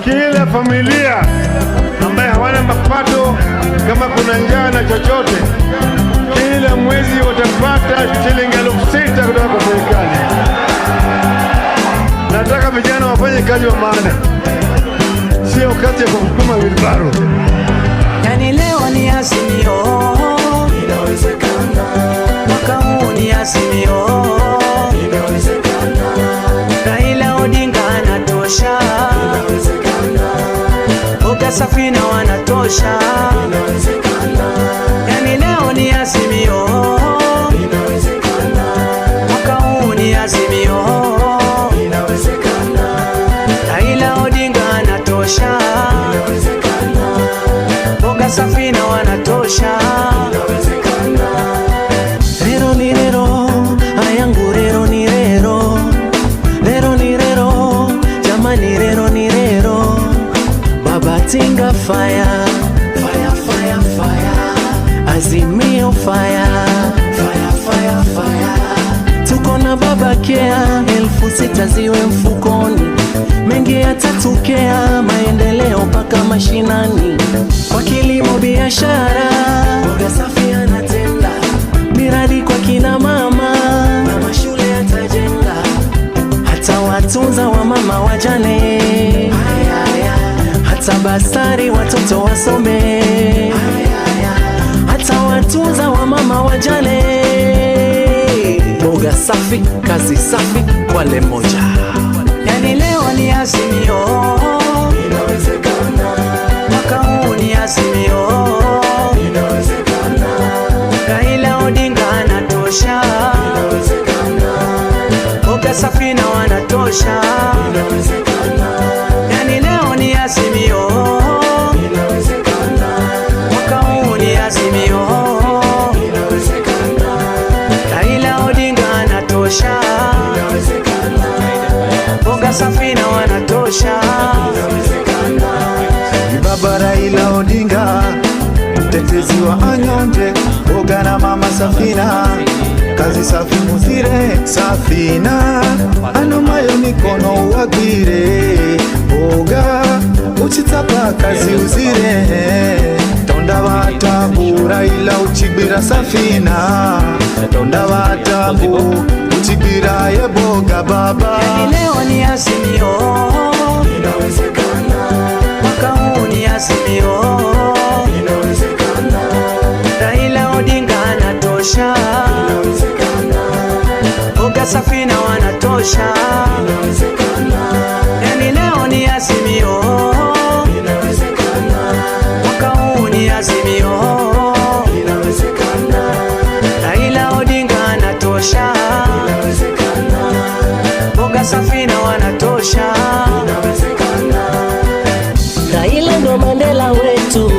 Kila familia ambaye hawana mapato, kama kuna njaa na chochote, kila mwezi watapata shilingi 6,000 kutoka kwa serikali. Nataka vijana wafanye kazi wa maana, sio kazi ya kusukuma wilbaro. Yani leo ni Azimio, inawezekana. Mwaka huu ni Azimio, inawezekana. Raila Odinga anatosha, inawezekana. Boga Safina wanatosha, inawezekana. Yani leo ni Azimio, inawezekana. Mwaka huu ni Azimio, inawezekana. Raila Odinga anatosha, inawezekana. Boga Safina wanatosha, inawezekana. Rero ni rero, ayangu rero ni rero. Rero ni rero, jamani rero ni rero. Baba Tinga fire, fire, fire, fire. Azimio fire, fire, fire, fire. Tuko na baba Kea, 6,000 ziwe mfukoni. Mengi yatatokea, maendeleo paka mashinani. Kwa kilimo biashara, Boga Safi anatenda. Miradi kwa kina mama, na mashule yatajenga. Hata watunza wa mama wajane, hata basari watoto wasome. Hata watunza wa mama wajane. Boga Safi, kazi safi, wale moja. Yani leo ni Azimio, inawezekana. Mwaka huu ni Azimio, inawezekana. Raila Odinga anatosha, inawezekana. Boga Safina wanatosha, inawezekana. Yani leo ni Azimio, inawezekana. Mwaka huu ni Azimio, inawezekana. Raila Odinga anatosha, inawezekana. Boga Safina wanatosha, inawezekana. Baba Raila Odinga, mtetezi wa anyonge. Boga na mama Safina, kazi safi muzire. Safina anomayo mikono wagire. Boga uchitapa kazi uzire. Tonda watabu Raila uchibira Safina. Tonda watabu uchibira ye Boga baba. Yani leo ni Azimio, inawezekana. Mwaka huu ni Azimio, inawezekana. Raila Odinga anatosha, inawezekana. Boga Safina wanatosha, inawezekana. Yani leo ni Azimio, inawezekana. Mwaka huu ni Azimio, inawezekana. Raila Odinga anatosha, inawezekana. Boga Safina wanatosha, inawezekana. Raila ndo Mandela wetu,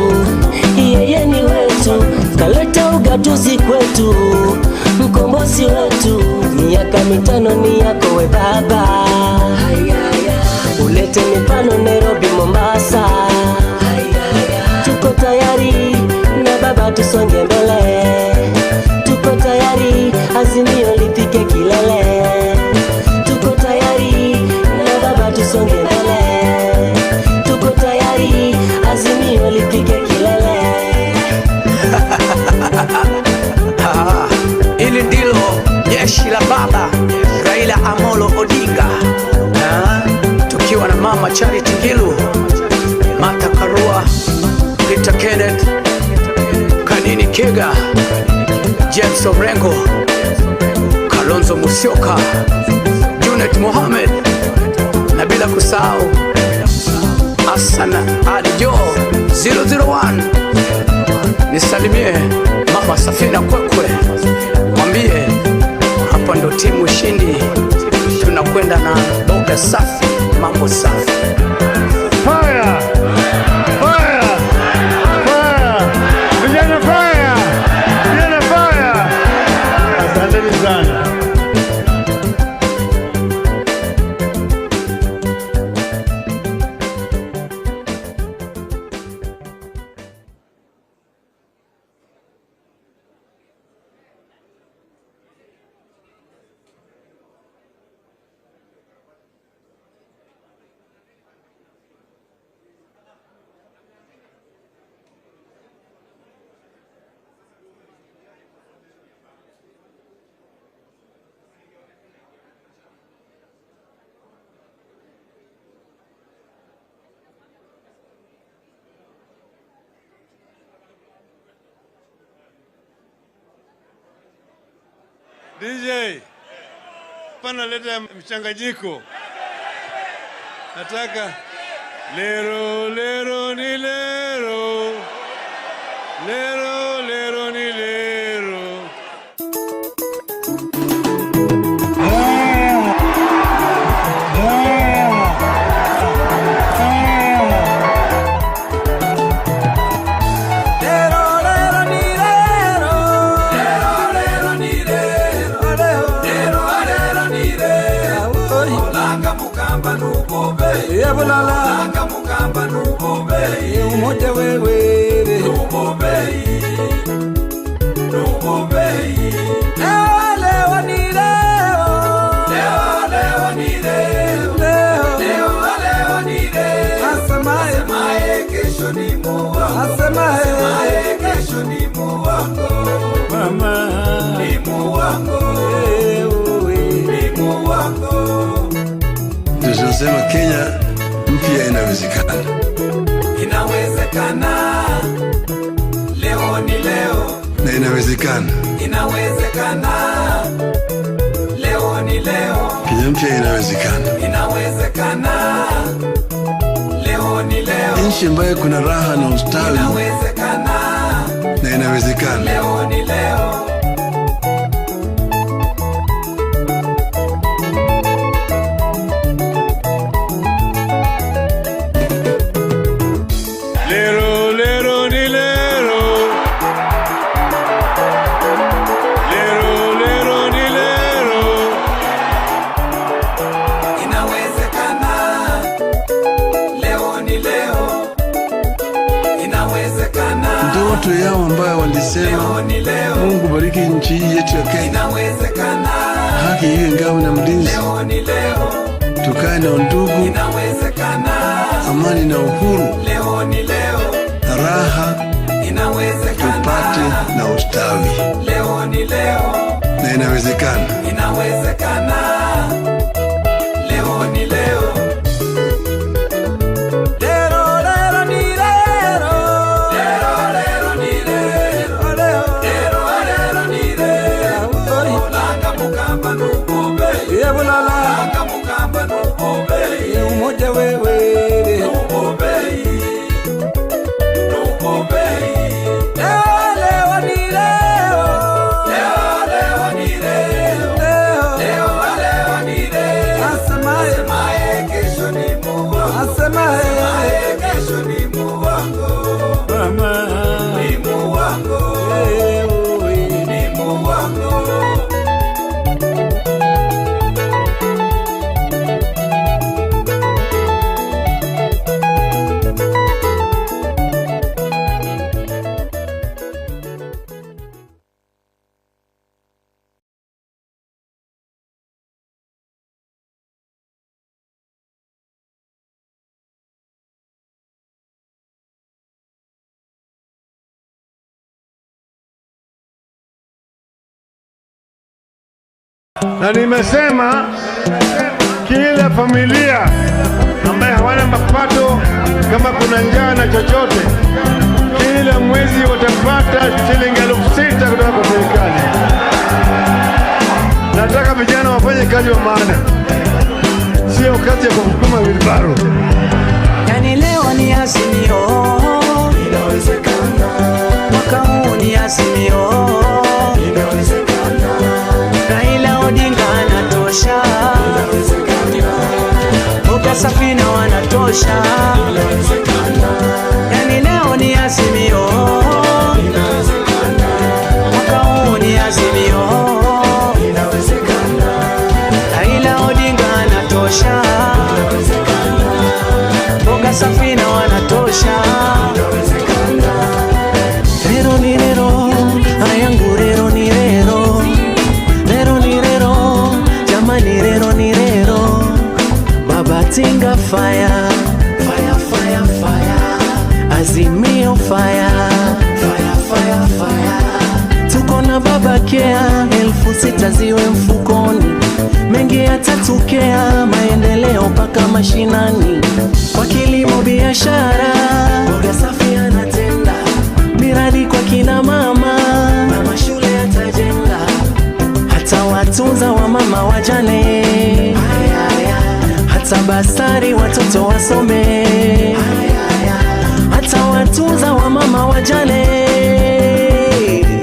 yeye ni wetu. Kaleta ugatuzi kwetu, mkombozi raisi wetu, miaka 5 ni yako we baba. Ulete mifano Nairobi, Mombasa. Tuko tayari na baba, tusonge mbele. Tuko tayari, Azimio lifike kilele. Tuko tayari na baba, tusonge mbele. Tuko tayari, Azimio lifike kilele. Hili ndilo jeshi la baba Raila Amolo Odinga, tukiwa na mama Charity Ngilu, Martha Karua, Peter Kenneth, Kanini Kega, James Orengo, Kalonzo Musyoka, Junet Mohamed, na bila kusahau Hassan Ali Jo 001. Nisalimie mama Safina Kwekwe, mwambie hapa ndo timu shindi, tunakwenda na boga safi, mambo safi. Fire! Fire! Fire! Vijana fire! Vijana fire! Asanteni sana. DJ, pana leta mchanganyiko. Nataka lero lero ni lero, lero lero ni lero. Langa mukamba nubobe, umoja wewe nubobe, nubobe. Leo ni leo, leo ni leo, leo ni leo. Asemaye kesho ni muwango, asemaye kesho ni muwango, mama ni muwango, ni muwango. Tunasema Kenya mpya inawezekana. Inawezekana. Leo ni leo. Na inawezekana. Inawezekana. Leo ni leo. Kenya mpya inawezekana. Inawezekana. Leo ni leo. Nchi ambayo kuna raha na ustawi. Inawezekana. Na inawezekana. Leo ni leo. Watu yao ambayo walisema Mungu bariki nchi yetu ya Kenya, haki iwe ngao na mlinzi, tukae na undugu, amani na uhuru, na raha tupate na ustawi. Na inawezekana. Leo ni leo. Langa mukamba nubobe, umoja wewe nubobe, nubobe. Leo ni leo, leo ni leo, leo ni leo. Asemaye kesho ni muwango, asemaye kesho ni muwango, mama ni muwango, ni muwango. Na nimesema kila familia ambaye hawana mapato, kama kuna njaa na chochote, kila mwezi watapata shilingi 6,000 kutoka kwa serikali. Nataka vijana wafanye kazi wa maana, sio kazi ya kusukuma wilbaro. Yani leo ni Azimio, inawezekana. Mwaka huu ni Azimio, inawezekana. Raila Odinga anatosha, inawezekana. Boga Safina wanatosha, inawezekana. Yani leo ni Azimio, inawezekana. Mwaka huu ni Azimio, inawezekana. Raila Odinga anatosha, inawezekana. Boga Safina wanatosha, inawezekana. Rero ni rero, ayangu rero ni rero. Rero ni rero, jamani rero ni rero. Baba Tinga fire, fire, fire, fire. Azimio fire, fire, fire, fire. Tuko na baba Kea, 6,000 ziwe mfukoni. Mengi yatatokea, maendeleo mpaka mashinani. Kwa kilimo biashara, Boga Safi anatenda. Miradi kwa kina mama, mama shule atajenga. Hata watunza wa mama wajane, hata basari watoto wasome. Hata watunza wa mama wajane.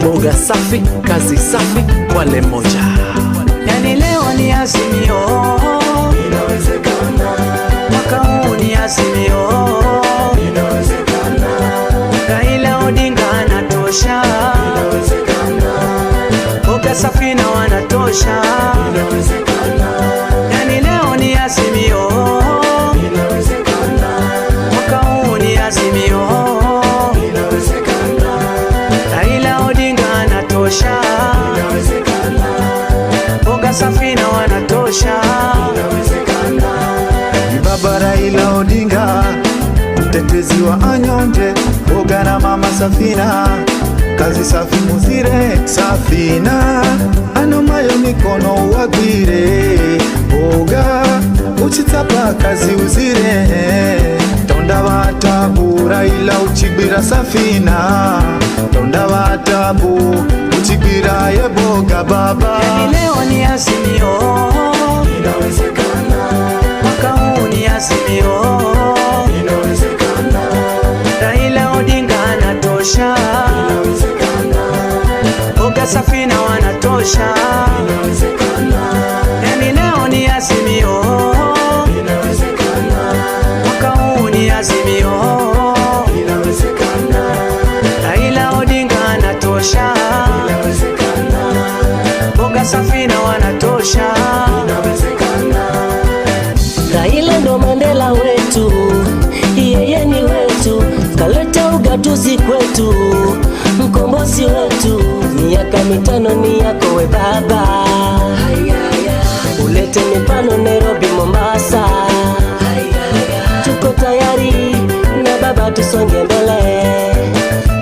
Boga Safi, kazi safi kwa lemoja. Yani leo ni Azimio, inawezekana. Mwaka huu ni Azimio, inawezekana. Raila Odinga anatosha, inawezekana. Boga Safina wanatosha, inawezekana. Yani leo ni Azimio, inawezekana. Mwaka huu ni Azimio, inawezekana. Raila Odinga anatosha, inawezekana. Boga Safina wanatosha, inawezekana. Baba Raila Odinga, mtetezi wa anyonje, Boga na mama Safina, kazi safi muzire Safina, anomayo mikono uwagwire. Boga uchitapa kazi uzire, tonda watabu Raila uchigwira Safina, tonda watabu uchigwira ye Boga baba. Yani leo ni Azimio, inawezekana. Mwaka huu ni Azimio, inawezekana. Raila Odinga anatosha, inawezekana. Boga Safina wanatosha, inawezekana. Yani leo ni Azimio, inawezekana. Mwaka huu ni Azimio, inawezekana. Raila Odinga anatosha, inawezekana. Boga Safina wanatosha, inawezekana. Raila ndo Mandela wetu, yeye ni wetu, kaleta ugatuzi kwetu, mkombozi wetu. Miaka 5 ni yako we baba, ulete mifano Nairobi, Mombasa. Tuko tayari na baba, tusonge mbele.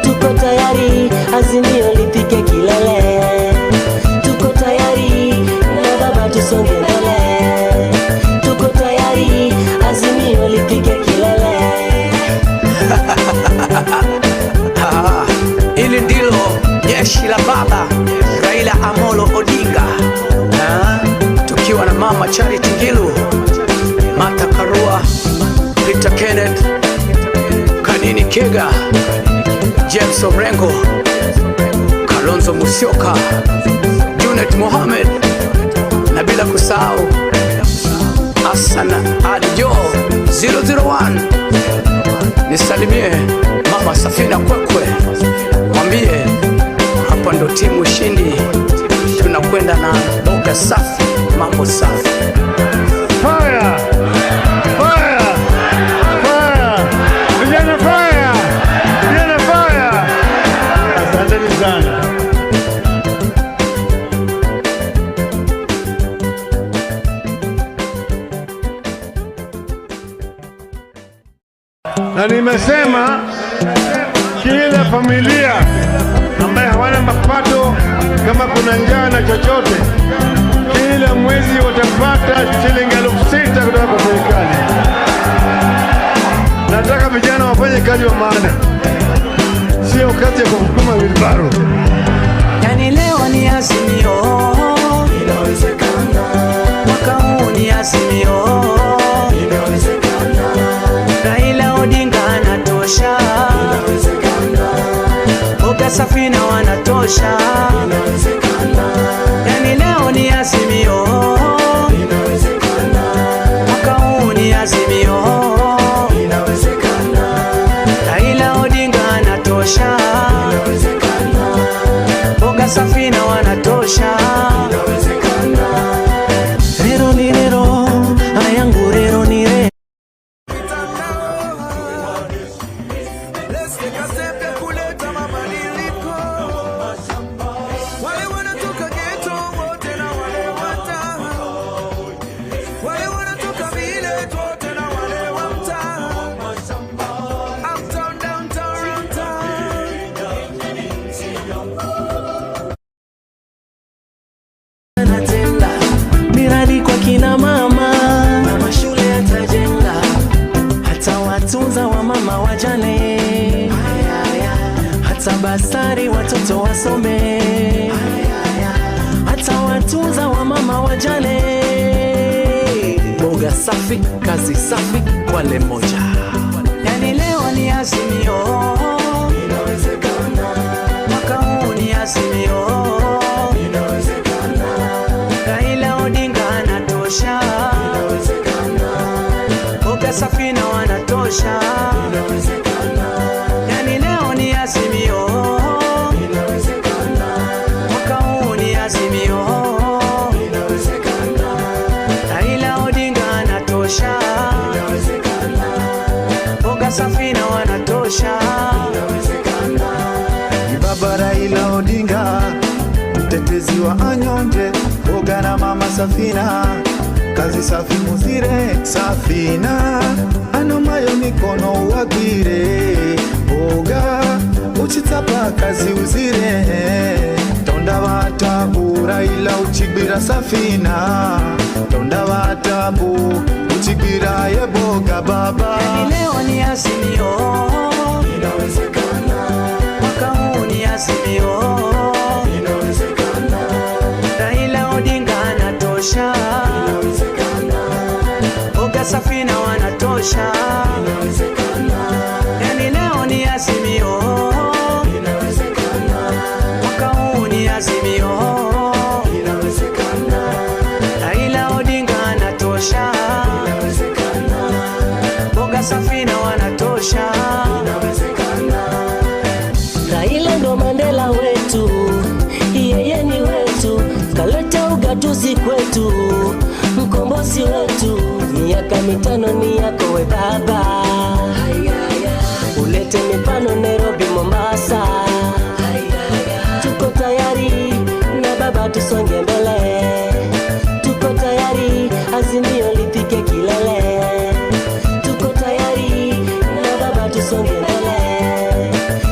Tuko tayari, Azimio lifike kilele. Tuko tayari na baba, tusonge mbele. Tuko tayari, Azimio lifike kilele. Ili ndilo jeshi la baba Raila Amolo Odinga, tukiwa na mama Charity Ngilu, Martha Karua, Peter Kenneth, Kanini Kega, James Orengo, Kalonzo Musyoka, Junet Mohamed, na bila kusahau Hassan Adjo 001. Nisalimie mama Safina Kwekwe, mwambie hapa ndo timu ushindi, tunakwenda na Boga Safi, mambo safi. Fire! Fire! Fire! Vijana fire! Vijana fire! Asanteni sana. Na nimesema kila familia ambaye hawana mapato, kama kuna njaa na chochote, kazi wa maana, sio kazi ya kusukuma wilbaro. Yani leo ni Azimio, inawezekana. Mwaka huu ni Azimio, inawezekana. Raila Odinga anatosha, inawezekana. Boga Safina wanatosha, inawezekana. Yani leo ni Azimio, inawezekana. Mwaka huu ni Azimio, inawezekana. Raila Odinga anatosha, inawezekana. Boga Safina wanatosha, inawezekana. Rero ni rero, ayangu rero ni rero. Miradi kwa kina mama na mashule yatajenga, hata watunza wa mama wajane, hata basari watoto wasome, hata watunza wa mama wajane. Boga safi, kazi safi, wale moja. Yani leo ni Azimio, inawezekana. Mwaka huu ni Azimio, inawezekana. Raila Odinga anatosha, inawezekana. Boga Safina wanatosha, inawezekana. Yani leo ni Azimio, inawezekana. Mwaka huu ni Azimio, inawezekana. Raila Odinga anatosha, inawezekana. Boga Safina wanatosha, inawezekana. Baba Raila Odinga, mtetezi wa anyonje, boga na mama Safina, kazi safi muzire Safina, anomayo mikono uwagire, boga uchitapa kazi uzire, tonda watabu Raila uchigbira Safina, tonda watabu uchigbira ye boga baba. Yani leo ni Azimio, inawezekana. Mwaka huu ni Azimio, inawezekana. Raila Odinga anatosha, inawezekana. Boga Safina wanatosha, inawezekana. Yani leo ni Azimio, inawezekana. Mwaka huu ni Azimio, inawezekana. Raila Odinga anatosha, inawezekana. Boga Safina wanatosha, inawezekana. Raila ndo Mandela wetu, yeye ni wetu, kaleta ugatuzi kwetu, mkombozi wetu. Miaka mitano ni yako we baba, ulete mifano Nairobi, Mombasa. Tuko tayari na baba, tusonge mbele. Tuko tayari Azimio lifike kilele. Tuko tayari na baba, tusonge mbele.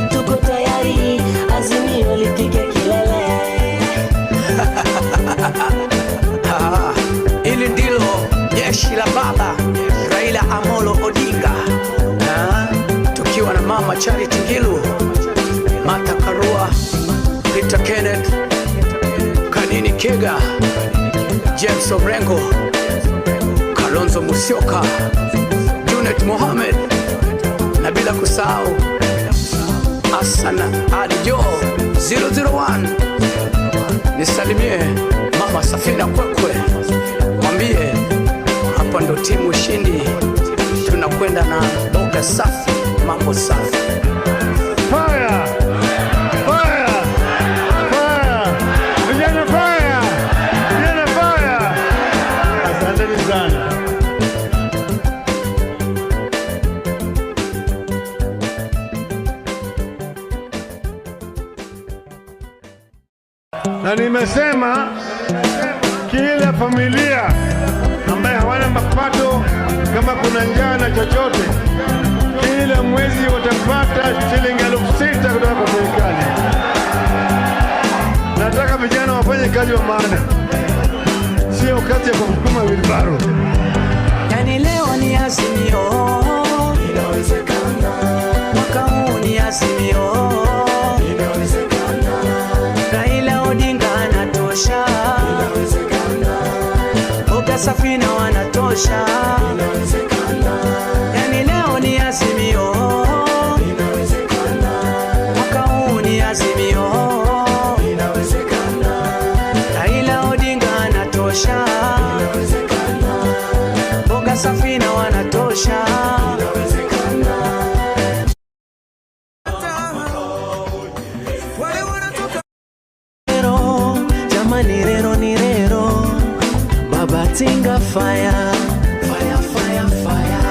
Tuko tayari Azimio lifike kilele. Ili ndilo jeshi la baba Raila Amolo Odinga, tukiwa na mama Charity Ngilu, Martha Karua, Peter Kenneth, Kanini Kega, James Orengo, Kalonzo Musyoka, Junet Mohamed, na bila kusahau Asana Adjo 001. Nisalimie mama Safina Kwekwe, mwambie hapa ndo timu ushindi, tunakwenda na boga safi, mambo safi. Fire! Fire! Fire! Vijana fire! Vijana fire! Asanteni sana. Na nimesema kila familia ambaye hawana mapato, kama kuna njaa na chochote, kila mwezi watapata shilingi 6,000 kutoka kwa serikali. Nataka vijana wafanye kazi wa maana, sio kazi ya kusukuma wilbaro. Yani leo ni Azimio, inawezekana. Azimio. Raila Odinga anatosha, Oga Safina wanatosha, yani leo ni Azimio, mwaka huu ni Azimio. Raila Odinga anatosha, Oga Safina wanatosha. Tinga fire, fire, fire, fire.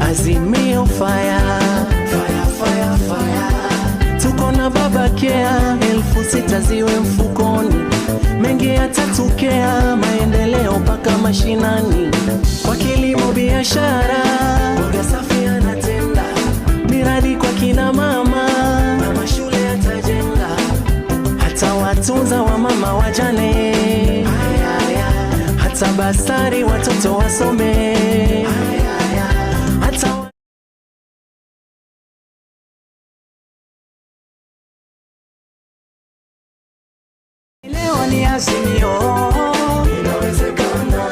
Azimio fire, fire, fire, fire. Tuko na baba kea, 6,000 ziwe mfukoni. Mengi yatatokea, maendeleo mpaka mashinani. Kwa kilimo biashara, Oga Safi anatenda. Miradi kwa kina mama, mama shule yatajenga. Hata watunza wa mama wajane, hata basari watoto wasome. Hata leo ni Azimio, inawezekana.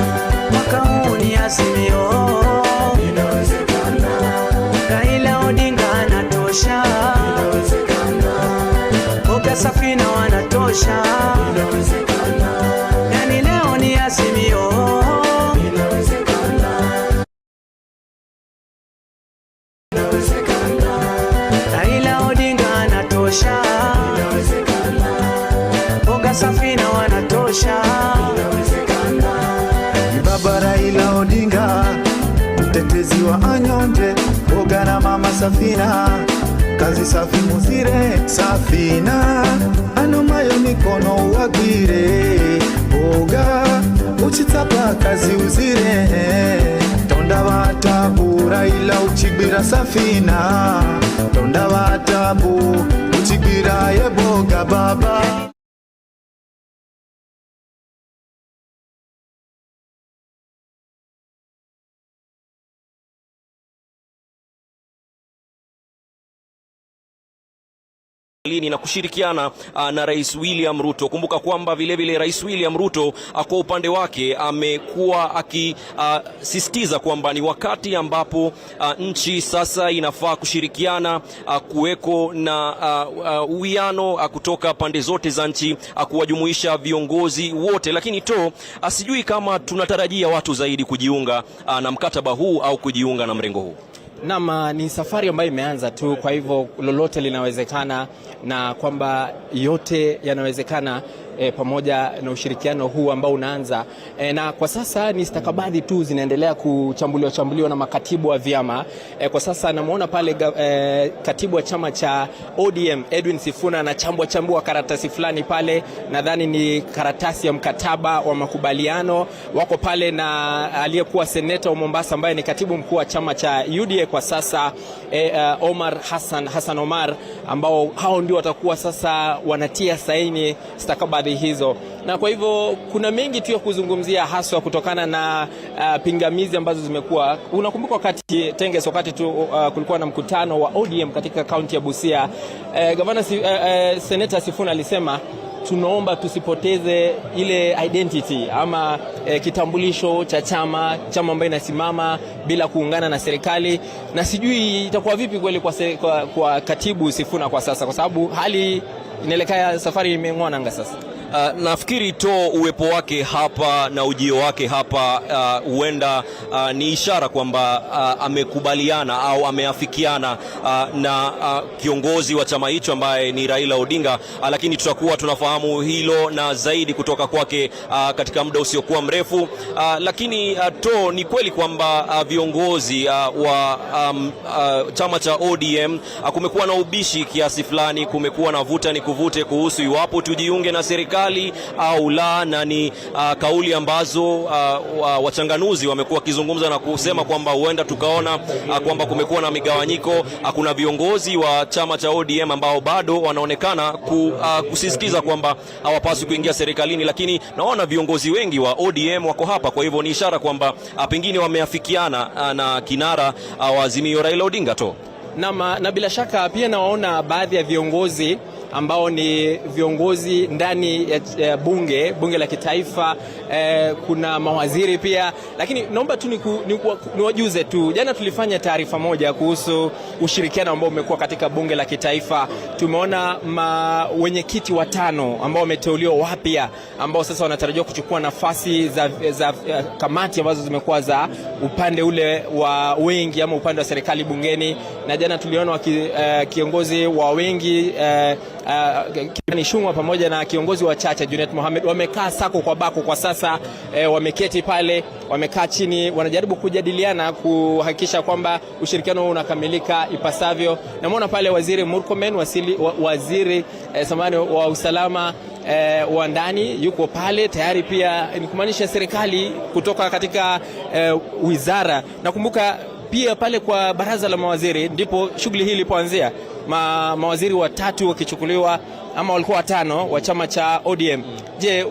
Mwaka huu ni Azimio, inawezekana. Raila Odinga anatosha, inawezekana. Oga Safina wanatosha, inawezekana. Yani leo ni Azimio, inawezekana. Inawezekana. Raila Odinga anatosha, inawezekana. Oga Safina wanatosha, inawezekana. Baba Raila Odinga, mtetezi wa anyonje, Oga na mama Safina, kazi safi muzire. Safina anomayo mikono wagwire, Oga uchitapa kazi uzire. Tonda watabu Raila uchibira Safina, tonda watabu uchibira yeboga baba. Na kushirikiana na Rais William Ruto. Kumbuka kwamba vile Rais William Ruto kwa upande wake amekuwa akisisitiza kwamba ni wakati ambapo nchi sasa inafaa kushirikiana, kuweko na uwiano kutoka pande zote za nchi, kuwajumuisha viongozi wote. Lakini sijui kama tunatarajia watu zaidi kujiunga na mkataba huu au kujiunga na mrengo huu. Naam, ni safari ambayo imeanza tu, kwa hivyo lolote linawezekana, na kwamba yote yanawezekana pamoja na ushirikiano huu ambao unaanza. Na kwa sasa ni stakabadhi tu zinaendelea kuchambuliwa na makatibu wa vyama. Kwa sasa namuona pale katibu wa chama cha ODM Edwin Sifuna anachambua karatasi fulani pale, nadhani ni karatasi ya mkataba wa makubaliano. Wako pale na aliyekuwa seneta wa Mombasa ambaye ni katibu mkuu wa chama cha UDA kwa sasa, Hassan Omar, ambao hao ndio watakuwa sasa wanatia saini stakabadhi hizo. Na kwa hivyo kuna mengi tu ya kuzungumzia, haswa kutokana na pingamizi ambazo zimekuwa. Unakumbuka wakati kulikuwa na mkutano wa ODM katika kaunti ya Busia, gavana seneta Sifuna alisema tunaomba tusipoteze ile identity ama kitambulisho cha chama ambayo inasimama bila kuungana na serikali. Na sijui itakuwa vipi kweli kwa katibu Sifuna kwa sasa, kwa sababu hali inaelekea safari imeng'oa nanga sasa. Nafikiri uwepo wake hapa na ujio wake hapa huenda ni ishara kwamba amekubaliana au ameafikiana na kiongozi wa chama hicho ambaye ni Raila Odinga, lakini tutakuwa tunafahamu hilo na zaidi kutoka kwake katika muda usiokuwa mrefu. Lakini ni kweli kwamba viongozi wa chama cha ODM kumekuwa na ubishi kiasi fulani, kumekuwa na vuta ni kuvute kuhusu iwapo tujiunge na serikali au la, na ni kauli ambazo wachanganuzi wamekuwa kizungumza na kusema kwamba huenda tukaona kwamba kumekuwa na migawanyiko. Kuna viongozi wa chama cha ODM ambao bado wanaonekana kusisitiza kwamba hawapaswi kuingia serikalini, lakini naona viongozi wengi wa ODM wako hapa. Kwa hivyo ni ishara kwamba pengine wameafikiana na kinara wa Azimio Raila Odinga Na bila shaka pia nawaona baadhi ya viongozi ambao ni viongozi ndani ya bunge la kitaifa, kuna mawaziri pia, lakini naomba tu niwajuze tu, jana tulifanya taarifa moja kuhusu ushirikiano ambao umekuwa katika bunge la kitaifa. Tumeona wenyekiti 5 ambao wameteuliwa wapya, ambao sasa wanatarajiwa kuchukua nafasi za kamati ambazo zimekuwa za upande ule wa wengi ama upande wa serikali bungeni, na jana tuliona kiongozi wa wengi Nishungwa pamoja na kiongozi wa Chacha Junet Mohamed wamekaa sako kwa bako kwa sasa. Wameketi pale, wamekaa chini, wanajaribu kujadiliana kuhakikisha kwamba ushirikiano unakamilika ipasavyo. Namuona pale Waziri Murkomen, waziri samani wa usalama wa ndani yuko pale tayari, pia ni kumaanisha serikali kutoka katika wizara. Nakumbuka pia pale kwa baraza la mawaziri ndipo shughuli hii ilipoanzia, mawaziri 3 wakichukuliwa, ama walikuwa 5 wa chama cha ODM. Je,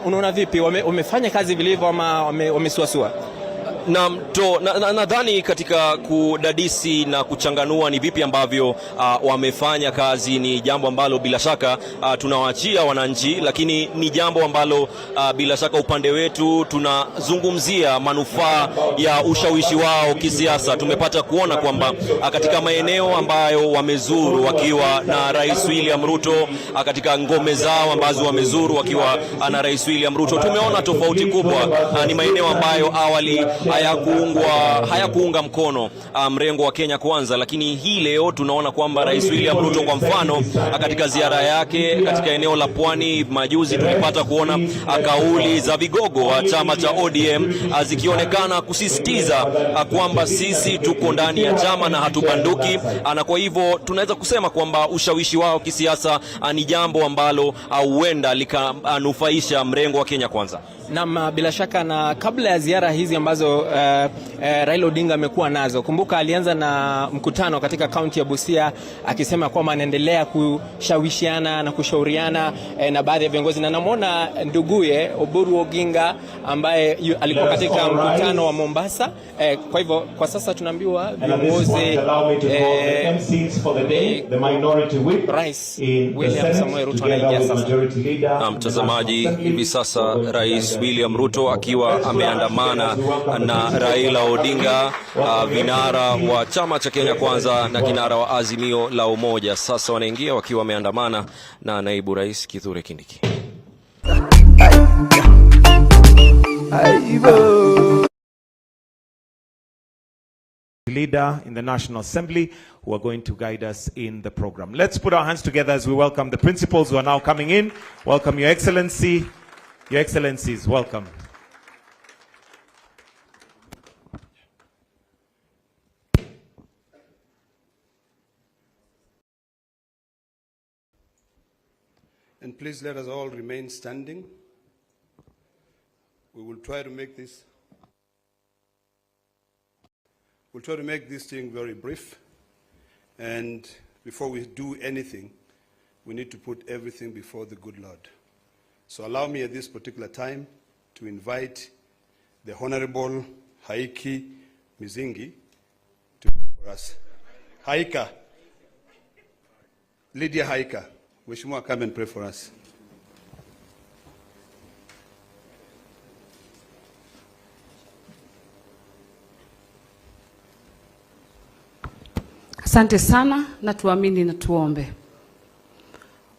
unaona vipi, wamefanya kazi vilivyo ama wamesuasua? Nadhani katika kudadisi na kuchanganua ni vipi ambavyo wamefanya kazi ni jambo ambalo bila shaka tunawaachia wananchi, lakini ni jambo ambalo bila shaka upande wetu tunazungumzia manufaa ya ushawishi wao kisiasa. Tumepata kuona kwamba katika maeneo ambayo wamezuru wakiwa na Rais William Ruto, katika ngome zao ambazo wamezuru wakiwa na Rais William Ruto, tumeona tofauti kubwa. Ni maeneo ambayo awali hayakuunga mkono mrengo wa Kenya Kwanza, lakini hii leo tunaona kwamba Rais William Ruto kwa mfano katika ziara yake katika eneo la Pwani majuzi, tulipata kuona kauli za vigogo wa chama cha ODM zikionekana kusisitiza kwamba sisi tuko ndani ya chama na hatubanduki, na kwa hivyo tunaweza kusema kwamba ushawishi wao kisiasa ni jambo ambalo huenda likanufaisha mrengo wa Kenya Kwanza. Na bila shaka, na kabla ya ziara hizi ambazo Raila Odinga amekuwa nazo, kumbuka alianza na mkutano katika kaunti ya Busia akisema kwamba anaendelea kushawishiana na kushauriana na baadhi ya viongozi, na namuona nduguye Oburu Oginga ambaye alikuwa katika mkutano wa Mombasa. Kwa hivyo kwa sasa tunaambiwa viongozi Rais William Samoei Ruto anaingia sasa. Na mtazamaji, hivi sasa Rais William Ruto akiwa ameandamana na Raila Odinga, vinara wa chama cha Kenya Kwanza na kinara wa Azimio la Umoja, sasa wanaingia wakiwa wameandamana na naibu rais Kithure Kindiki. Leader in the National Assembly who are going to guide us in the program. Let's put our hands together as we welcome the principals who are now coming in. Welcome, Your Excellency. Your Excellencies, welcome. And please let us all remain standing. We will try to make this thing very brief. And before we do anything, we need to put everything before the good Lord. So allow me at this particular time to invite the Honorable Haiki Mizingi to pray for us. Haika, Lydia Haika, Mheshimiwa, come and pray for us. Asante sana, na tuamini na tuombe.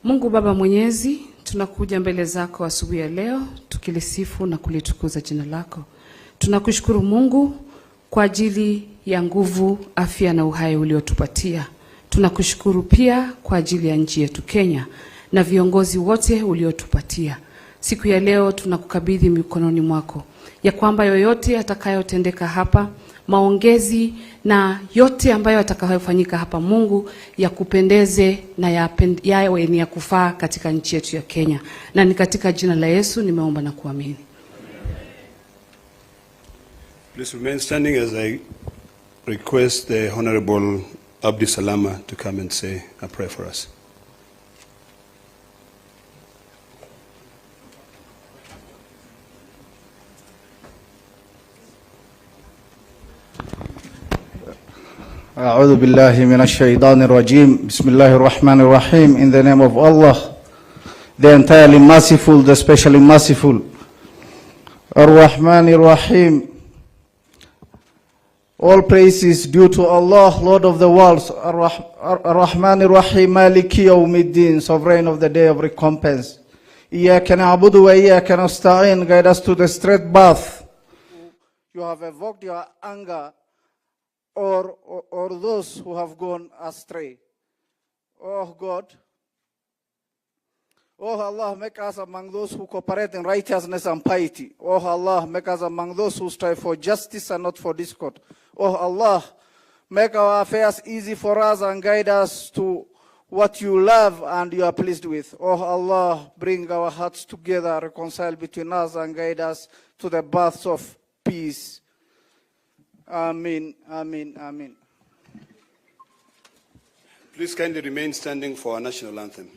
Mungu Baba Mwenyezi, tunakuja mbele zako asubuhi ya leo tukilisifu na kulitukuza jina lako. Tunakushukuru Mungu kwa ajili ya nguvu, afya na uhai uliotupatia. Tunakushukuru pia kwa ajili ya nchi yetu Kenya na viongozi wote uliotupatia. Siku ya leo tunakukabidhi mikononi mwako, ya kwamba yoyote atakayotendeka hapa, maongezi na yote ambayo atakayofanyika hapa, Mungu, ya kupendeze na yawe ni ya kufaa katika nchi yetu ya Kenya. Na ni katika jina la Yesu nimeomba na kuamini. Please remain standing as I request the Honorable Abdi Salama to come and say a prayer for us. أعوذ بالله من الشيطان الرجيم. بسم الله الرحمن الرحيم. In the name of Allah, the entirely merciful, the specially merciful. Ar-Rahman Ar-Rahim. All praise is due to Allah, Lord of the worlds. Ar-Rahman Ar-Rahim, Maliki Yawmiddin, sovereign of the day of recompense. Iyaka na'budu wa iyaka nasta'in, guide us to the straight path. You have evoked your anger or those who have gone astray. Oh God, oh Allah, make us among those who cooperate in righteousness and piety. Oh Allah, make us among those who strive for justice and not for discord. Oh Allah, make our affairs easy for us and guide us to what you love and you are pleased with. Oh Allah, bring our hearts together, reconcile between us and guide us to the paths of peace. Amen, amen, amen. Please kindly remain standing for our national anthem.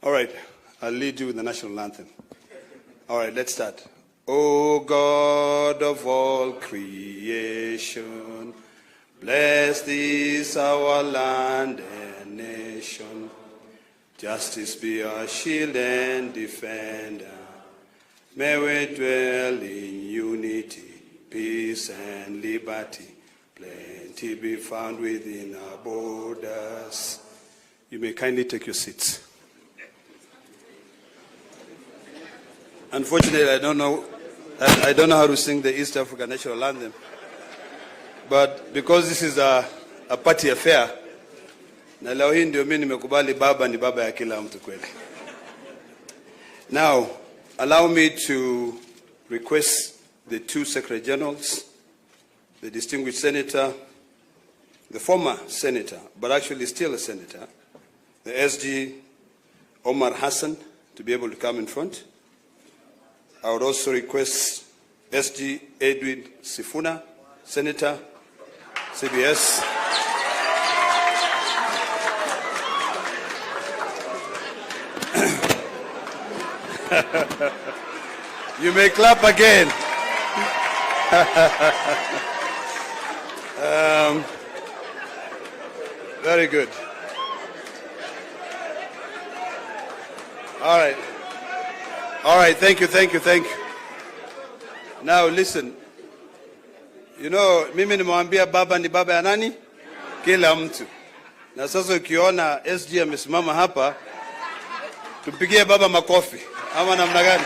All right, I'll lead you with the national anthem. All right, let's start. O God of all creation, bless this our land and nation. Justice be our shield and defender. May we dwell in unity, peace and liberty. Plenty be found within our borders. You may kindly take your seats. Unfortunately, I don't know how to sing the East African national anthem. But because this is a party affair, na leo hii ndio mimi nimekubali baba ni baba ya kila mtu kweli. Now, allow me to request the two Secretary Generals, the distinguished senator, the former senator, but actually still a senator, the SG Omar Hassan, to be able to come in front. I would also request SG Edwin Sifuna, Senator, CBS. You may clap again. Very good. All right. All right, thank you. Now listen, you know, mimi nimwambia baba ni baba ya nani? Kila mtu. Na sasa ukiona SG amesimama hapa, tumpigie baba makofi. Ama namna gani?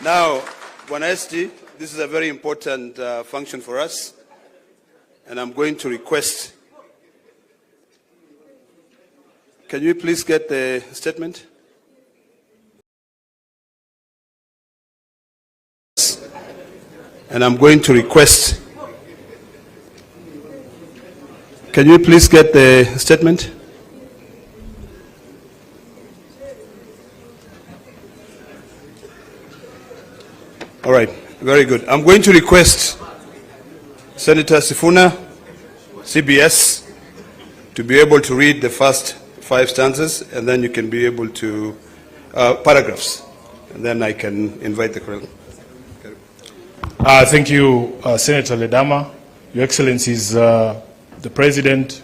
Now, Bwana SG, this is a very important function for us, and I'm going to request, can you please get the statement? And I'm going to request, can you please get the statement? All right, very good. I'm going to request Senator Sifuna, CBS, to be able to read the first 5 stanzas, and then you can be able to, paragraphs, and then I can invite the colleague. Thank you, Senator Ledama. Your Excellencies, the President,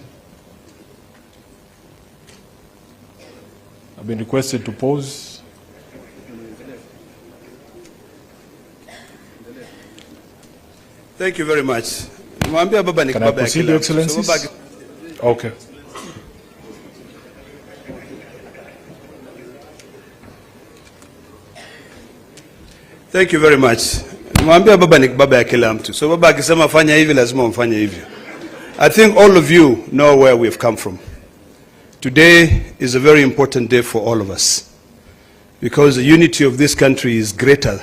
I've been requested to pause. Thank you very much. Can I proceed, Your Excellencies? Okay. Thank you very much. Mwambia baba ni baba ya kila mtu. So baba akisema fanya hivi lazima mfanye hivyo. I think all of you know where we've come from. Today is a very important day for all of us, because the unity of this country is greater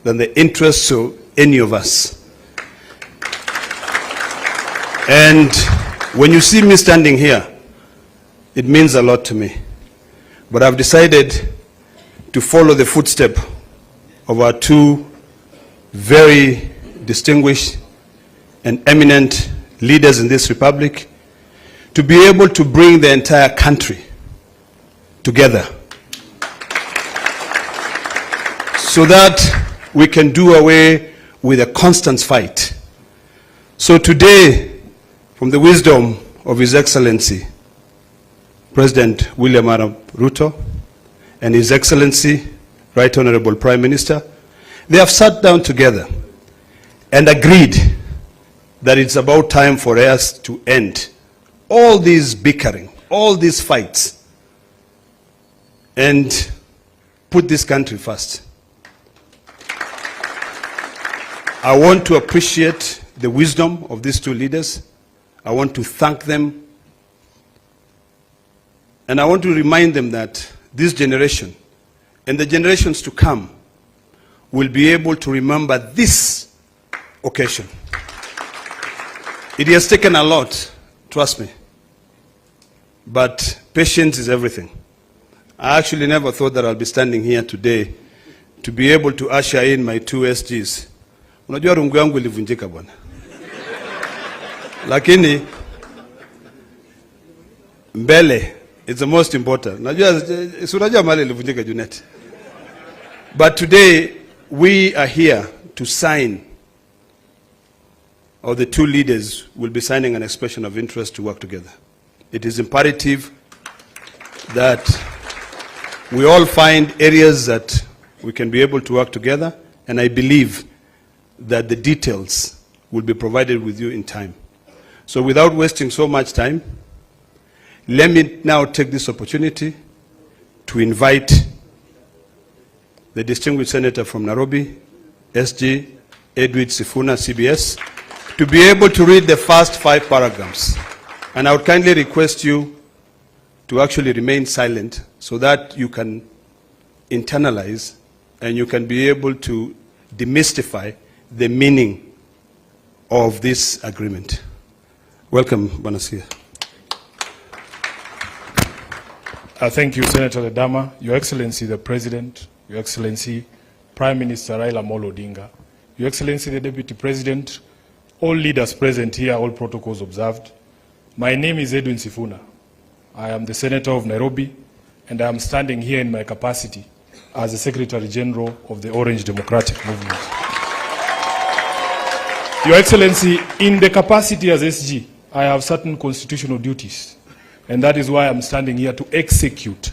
than the interests of any of us. And when you see me standing here, it means a lot to me. But I've decided to follow the footstep of our two very distinguished and eminent leaders in this republic to be able to bring the entire country together so that we can do away with a constant fight. So today, from the wisdom of His Excellency, President William Arap Ruto, and His Excellency, Right Honorable Prime Minister, they have sat down together and agreed that it's about time for us to end all these bickering, all these fights, and put this country first. I want to appreciate the wisdom of these two leaders. I want to thank them. And I want to remind them that this generation and the generations to come will be able to remember this occasion. It has taken a lot, trust me. But patience is everything. I actually never thought that I'll be standing here today to be able to usher in my two SGs. Unajua rungu yangu ilivunjika bwana. Lakini mbele, it's the most important. Unajua mali ilivunjika Junet. But today we are here to sign, or the two leaders will be signing an expression of interest to work together. It is imperative that we all find areas that we can be able to work together, and I believe that the details will be provided with you in time. So without wasting so much time, let me now take this opportunity to invite the distinguished senator from Nairobi, SG Edward Sifuna, CBS, to be able to read the first 5 paragraphs. And I would kindly request you to actually remain silent so that you can internalize and you can be able to demystify the meaning of this agreement. Welcome, Banasia. Thank you, Senator Ledama, Your Excellency the President, Your Excellency Prime Minister Raila Odinga, Your Excellency the Deputy President, all leaders present here, all protocols observed. My name is Edwin Sifuna. I am the Senator of Nairobi, and I am standing here in my capacity as the Secretary General of the Orange Democratic Movement. Your Excellency, in the capacity as SG, I have certain constitutional duties, and that is why I'm standing here to execute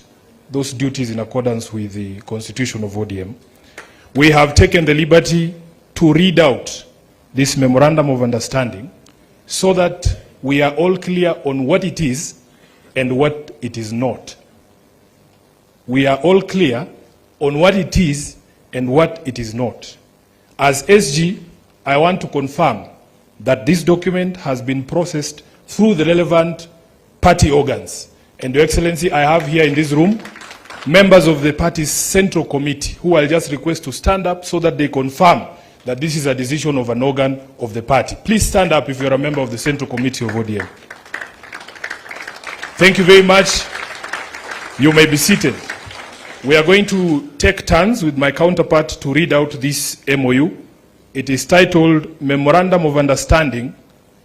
those duties in accordance with the Constitution of ODM. We have taken the liberty to read out this Memorandum of Understanding so that we are all clear on what it is and what it is not. We are all clear on what it is and what it is not. As SG, I want to confirm that this document has been processed through the relevant party organs. And Your Excellency, I have here in this room members of the party's central committee who I'll just request to stand up so that they confirm that this is a decision of an organ of the party. Please stand up if you're a member of the Central Committee of ODM. Thank you very much. You may be seated. We are going to take turns with my counterpart to read out this MOU. It is titled Memorandum of Understanding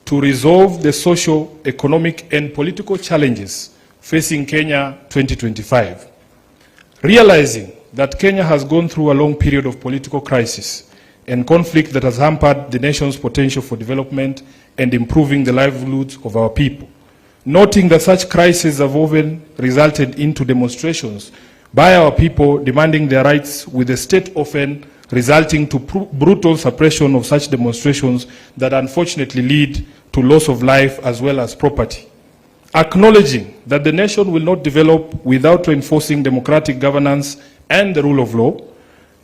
to Resolve the Social, Economic and Political Challenges Facing Kenya 2025. Realizing that Kenya has gone through a long period of political crisis and conflict that has hampered the nation's potential for development and improving the livelihoods of our people. Noting that such crises have often resulted into demonstrations by our people demanding their rights, with the state often resulting to brutal suppression of such demonstrations that unfortunately lead to loss of life as well as property. Acknowledging that the nation will not develop without reinforcing democratic governance and the rule of law,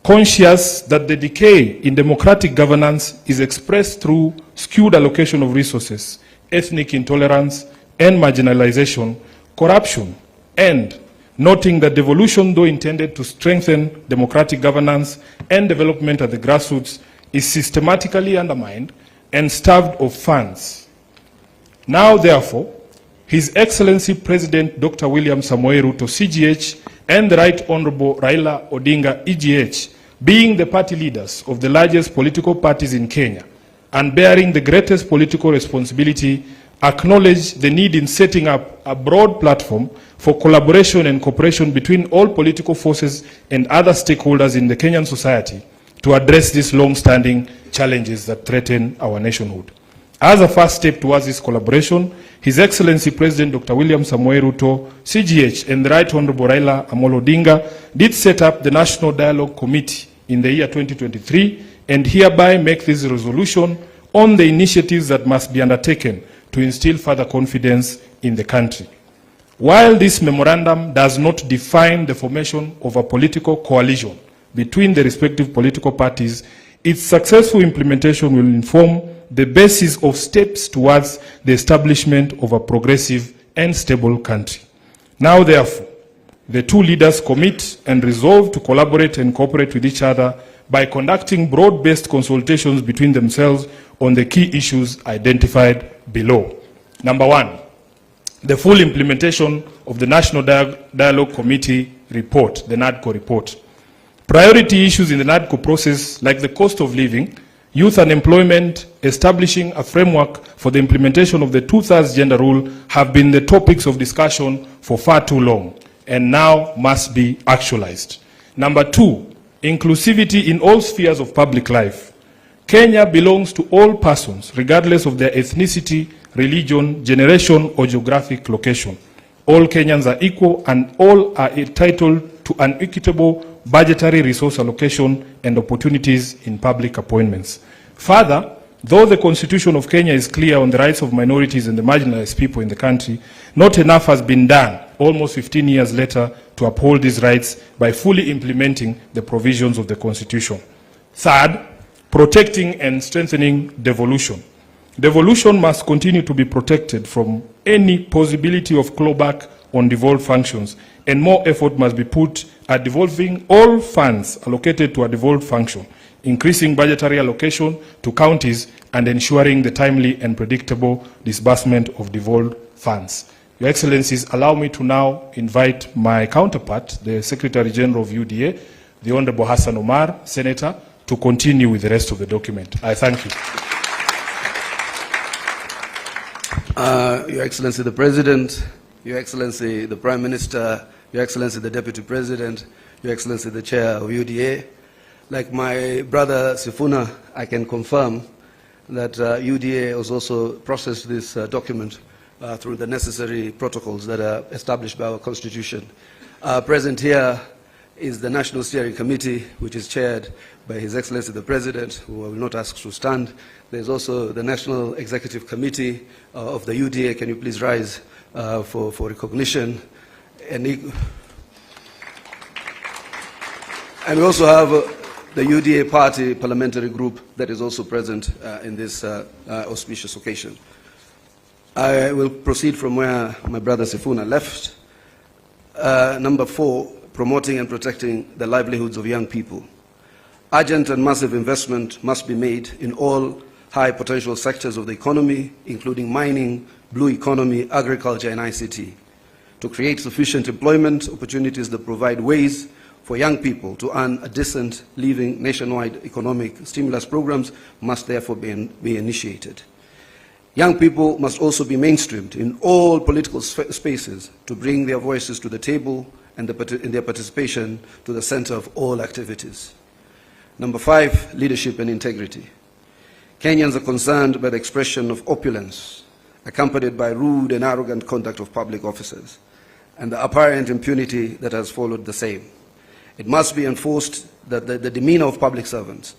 conscious that the decay in democratic governance is expressed through skewed allocation of resources, ethnic intolerance and marginalization, corruption, and noting that devolution, though intended to strengthen democratic governance and development at the grassroots, is systematically undermined and starved of funds. Now, therefore, His Excellency President Dr. William Samoei Ruto, CGH, and the Right Honorable Raila Odinga, EGH, being the party leaders of the largest political parties in Kenya, and bearing the greatest political responsibility, acknowledge the need in setting up a broad platform for collaboration and cooperation between all political forces and other stakeholders in the Kenyan society to address these long-standing challenges that threaten our nationhood. As a first step towards this collaboration, His Excellency President Dr. William Samoei Ruto, CGH, and the Right Honorable Raila Odinga did set up the National Dialogue Committee in the year 2023 and hereby make this resolution on the initiatives that must be undertaken to instill further confidence in the country. While this memorandum does not define the formation of a political coalition between the respective political parties, its successful implementation will inform the basis of steps towards the establishment of a progressive and stable country. Now, therefore, the two leaders commit and resolve to collaborate and cooperate with each other by conducting broad-based consultations between themselves on the key issues identified below. Number one, the full implementation of the National Dialogue Committee report, the NADCO report. Priority issues in the NADCO process, like the cost of living, youth unemployment, establishing a framework for the implementation of the 2/3 gender rule, have been the topics of discussion for far too long and now must be actualized. Number two, inclusivity in all spheres of public life. Kenya belongs to all persons, regardless of their ethnicity, religion, generation, or geographic location. All Kenyans are equal and all are entitled to an equitable budgetary resource allocation and opportunities in public appointments. Further, though the Constitution of Kenya is clear on the rights of minorities and the marginalized people in the country, not enough has been done almost 15 years later to uphold these rights by fully implementing the provisions of the Constitution. Third, protecting and strengthening devolution. Devolution must continue to be protected from any possibility of clawback on devolved functions, and more effort must be put at devolving all funds allocated to a devolved function, increasing budgetary allocation to counties, and ensuring the timely and predictable disbursement of devolved funds. Your Excellencies, allow me to now invite my counterpart, the Secretary General of UDA, the Honorable Hassan Omar, Senator, to continue with the rest of the document. I thank you. Your Excellency the President, Your Excellency the Prime Minister, Your Excellency the Deputy President, Your Excellency the Chair of UDA. Like my brother Sifuna, I can confirm that UDA has also processed this document through the necessary protocols that are established by our Constitution. Present here is the National Steering Committee, which is chaired by His Excellency the President, who I will not ask to stand. There's also the National Executive Committee of the UDA. Can you please rise for recognition? And we also have the UDA Party Parliamentary Group that is also present in this auspicious occasion. I will proceed from where my brother Sifuna left. Number 4, promoting and protecting the livelihoods of young people. Urgent and massive investment must be made in all high potential sectors of the economy, including mining, blue economy, agriculture, and ICT, to create sufficient employment opportunities that provide ways for young people to earn a decent living. Nationwide economic stimulus programs must therefore be initiated. Young people must also be mainstreamed in all political spaces to bring their voices to the table and their participation to the center of all activities. Number 5, leadership and integrity. Kenyans are concerned by the expression of opulence, accompanied by rude and arrogant conduct of public officers, and the apparent impunity that has followed the same. It must be enforced that the demeanor of public servants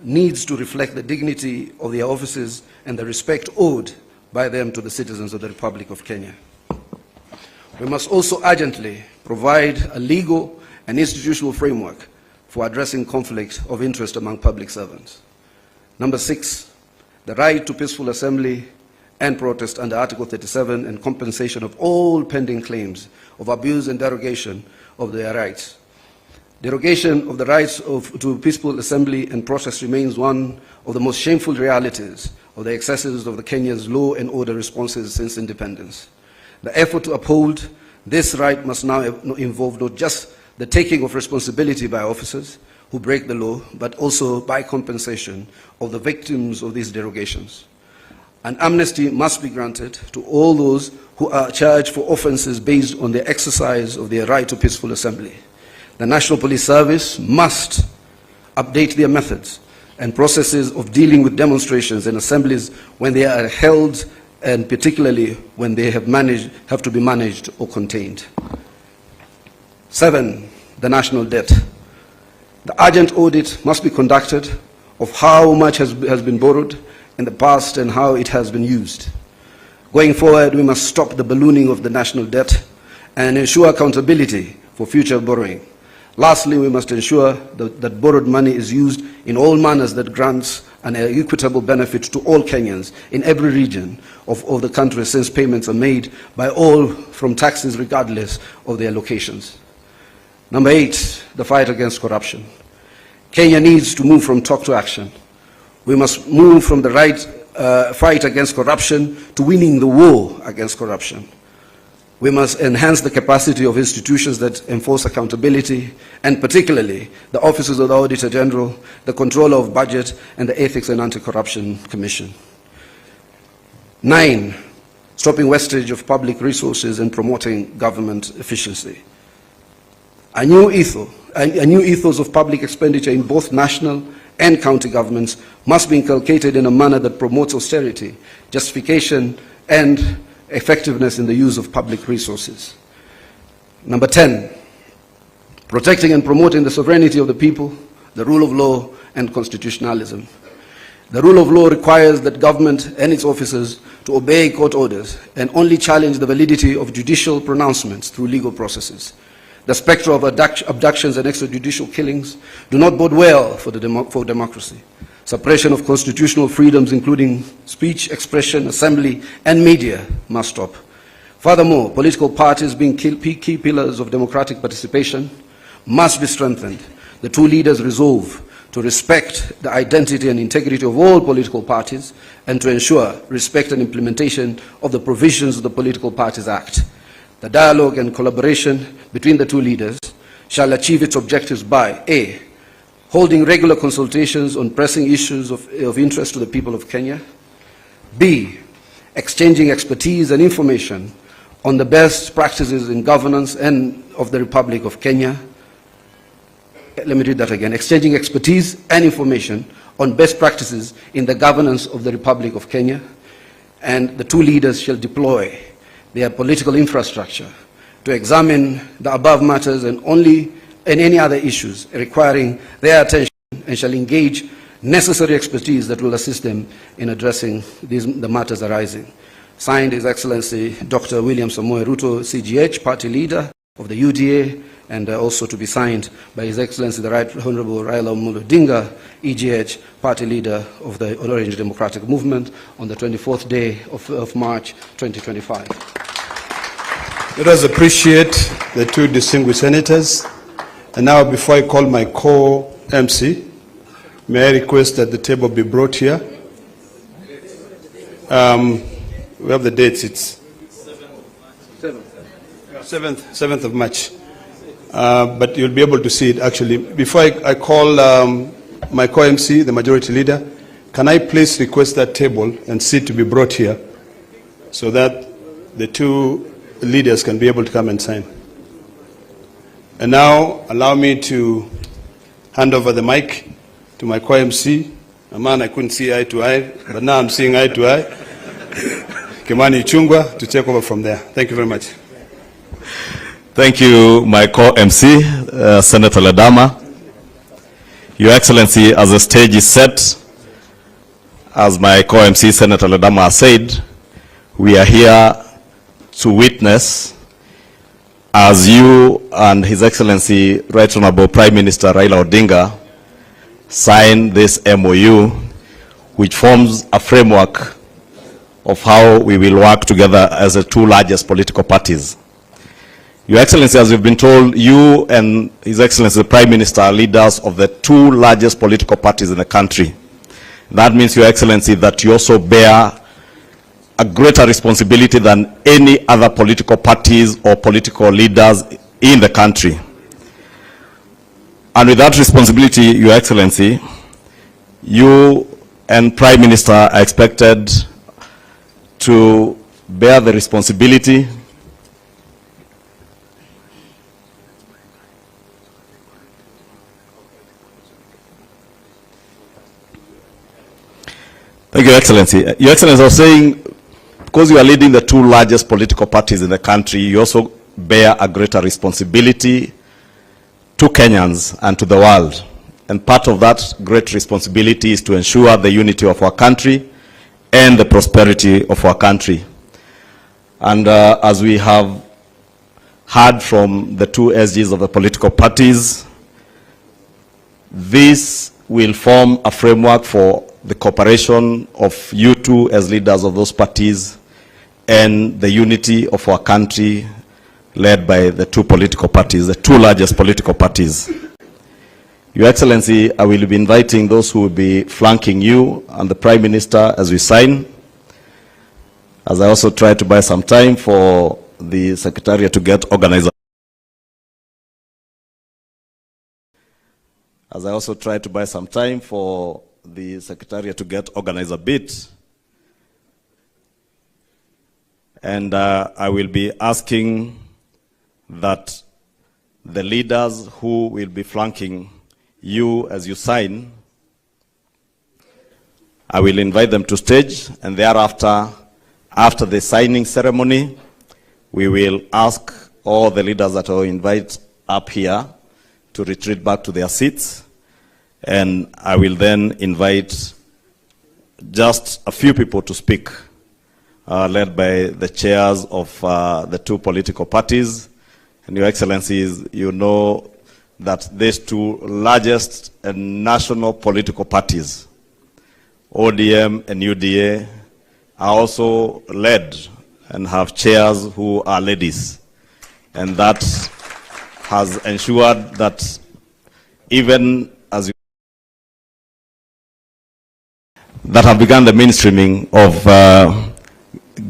needs to reflect the dignity of their offices and the respect owed by them to the citizens of the Republic of Kenya. We must also urgently provide a legal and institutional framework for addressing conflict of interest among public servants. Number 6, the right to peaceful assembly and protest under Article 37 and compensation of all pending claims of abuse and derogation of their rights. Derogation of the rights to peaceful assembly and protest remains one of the most shameful realities of the excesses of the Kenya's law and order responses since independence. The effort to uphold this right must now involve not just the taking of responsibility by officers who break the law, but also by compensation of the victims of these derogations. An amnesty must be granted to all those who are charged for offenses based on the exercise of their right to peaceful assembly. The National Police Service must update their methods and processes of dealing with demonstrations and assemblies when they are held, and particularly when they have to be managed or contained. 7, the national debt. The urgent audit must be conducted of how much has been borrowed in the past and how it has been used. Going forward, we must stop the ballooning of the national debt and ensure accountability for future borrowing. Lastly, we must ensure that borrowed money is used in all manners that grants an equitable benefit to all Kenyans in every region of the country, since payments are made by all from taxes regardless of their locations. Number 8, the fight against corruption. Kenya needs to move from talk to action. We must move from the fight against corruption to winning the war against corruption. We must enhance the capacity of institutions that enforce accountability, and particularly the offices of the Auditor General, the Controller of Budget, and the Ethics and Anti-Corruption Commission. 9, stopping wastage of public resources and promoting government efficiency. A new ethos of public expenditure in both national and county governments must be inculcated in a manner that promotes austerity, justification, and effectiveness in the use of public resources. Number 10, protecting and promoting the sovereignty of the people, the rule of law, and constitutionalism. The rule of law requires that government and its officers to obey court orders and only challenge the validity of judicial pronouncements through legal processes. The spectre of abductions and extrajudicial killings do not bode well for democracy. Suppression of constitutional freedoms, including speech, expression, assembly, and media, must stop. Furthermore, political parties, being key pillars of democratic participation, must be strengthened. The two leaders resolve to respect the identity and integrity of all political parties and to ensure respect and implementation of the provisions of the Political Parties Act. The dialogue and collaboration between the two leaders shall achieve its objectives by A, holding regular consultations on pressing issues of interest to the people of Kenya. B, exchanging expertise and information on the best practices in governance and of the Republic of Kenya. Let me read that again. Exchanging expertise and information on best practices in the governance of the Republic of Kenya. And the two leaders shall deploy their political infrastructure to examine the above matters and any other issues requiring their attention, and shall engage necessary expertise that will assist them in addressing the matters arising. Signed, His Excellency Dr. William Samoei Ruto, CGH, Party Leader of the UDA, and also to be signed by His Excellency the Right Honorable Raila Odinga, EGH, Party Leader of the Orange Democratic Movement, on the 24th day of March 2025. Let us appreciate the two distinguished senators. And now, before I call my co-MC, may I request that the table be brought here? We have the dates. It's 7th of March. But you'll be able to see it actually. Before I call my co-MC, the majority leader, can I please request that table and seat to be brought here so that the two leaders can be able to come and sign? And now, allow me to hand over the mic to my co-MC, a man I couldn't see eye to eye, but now I'm seeing eye to eye, Kimani Ichung'wah, to take over from there. Thank you very much. Thank you, my co-MC, Senator Ledama. Your Excellency, as the stage is set, as my co-MC, Senator Ledama, has said, we are here to witness as you and His Excellency Right Honorable Prime Minister Raila Odinga sign this MOU, which forms a framework of how we will work together as the two largest political parties. Your Excellency, as you've been told, you and His Excellency the Prime Minister are leaders of the two largest political parties in the country. That means, Your Excellency, that you also bear a greater responsibility than any other political parties or political leaders in the country. And with that responsibility, Your Excellency, you and Prime Minister are expected to bear the responsibility Thank you, Your Excellency. Your Excellency, I was saying, because you are leading the two largest political parties in the country, you also bear a greater responsibility to Kenyans and to the world. And part of that great responsibility is to ensure the unity of our country and the prosperity of our country. And as we have heard from the two SGs of the political parties, this will form a framework for the cooperation of you two as leaders of those parties and the unity of our country led by the two political parties, the two largest political parties. Your Excellency, I will be inviting those who will be flanking you and the Prime Minister as we sign, as I also try to buy some time for the Secretariat to get organized. As I also try to buy some time for the Secretariat to get organized a bit. And I will be asking that the leaders who will be flanking you as you sign, I will invite them to stage, and thereafter, after the signing ceremony, we will ask all the leaders that I invite up here to retreat back to their seats. And I will then invite just a few people to speak, led by the chairs of the two political parties. And Your Excellencies, you know that these two largest national political parties, ODM and UDA, are also led and have chairs who are ladies. And that has ensured that even as that have begun the mainstreaming of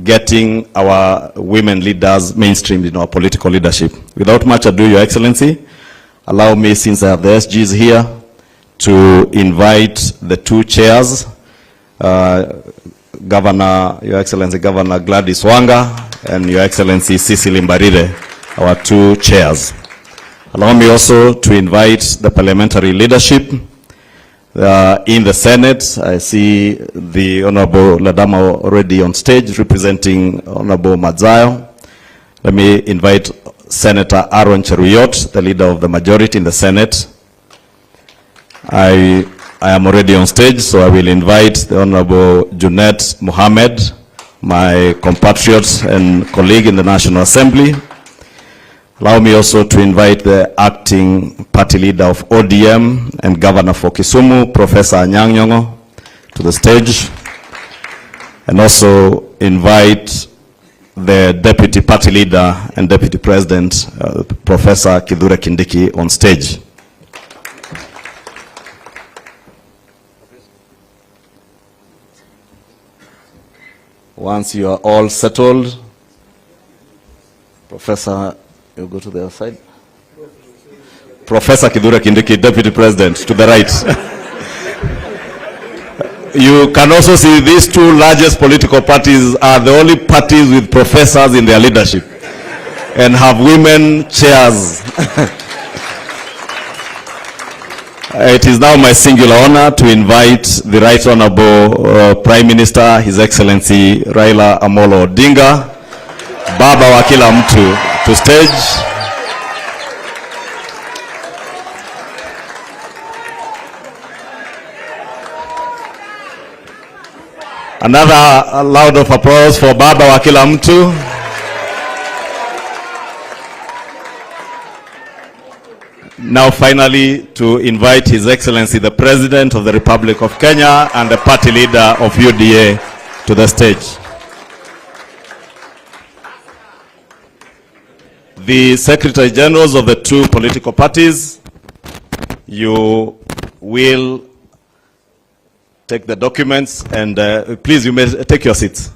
getting our women leaders mainstreamed in our political leadership. Without much ado, Your Excellency, allow me, since I have the SGs here, to invite the two chairs, Governor, Your Excellency, Governor Gladys Wanga, and Your Excellency Cecily Mbarire, our two chairs. Allow me also to invite the parliamentary leadership. In the Senate, I see the Honorable Ladama already on stage representing Honorable Madzayo. Let me invite Senator Aaron Cheruyot, the leader of the majority in the Senate. I am already on stage, so I will invite the Honorable Junet Mohammed, my compatriot and colleague in the National Assembly. Allow me also to invite the acting party leader of ODM and governor for Kisumu, Professor Anyang' Nyong'o, to the stage. And also invite the deputy party leader and deputy president, Professor Kithure Kindiki, on stage. Once you are all settled, Professor, you go to the other side. Professor Kithure Kindiki, Deputy President, to the right. You can also see these two largest political parties are the only parties with professors in their leadership and have women chairs. It is now my singular honor to invite the Right Honorable Prime Minister, His Excellency Raila Amolo Odinga, Baba wa kila mtu, to stage. Another loud of applause for Baba wa kila mtu. Now finally to invite His Excellency the President of the Republic of Kenya and the party leader of UDA to the stage. The Secretary Generals of the two political parties, you will take the documents and please, you may take your seats.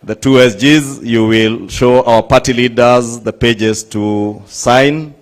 The two SGs, you will show our party leaders the pages to sign.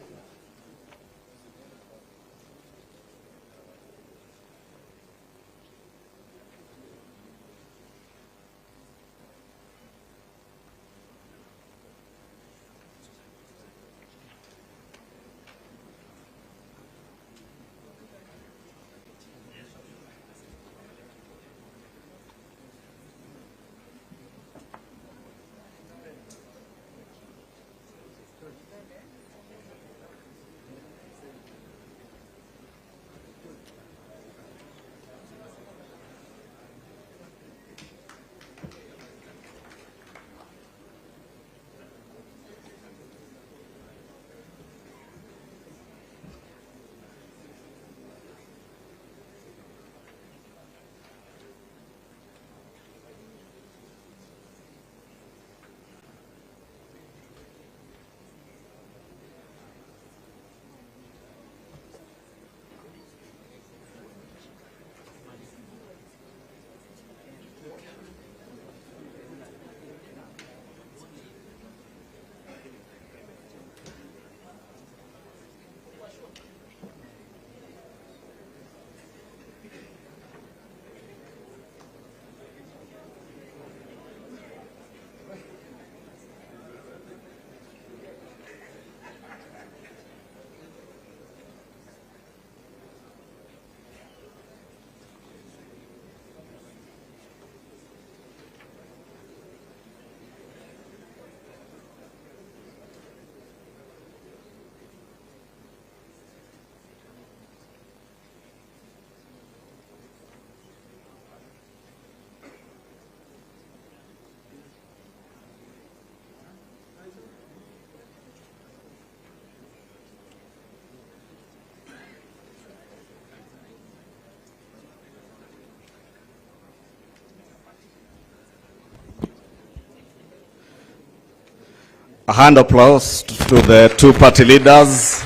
A hand applause to the two party leaders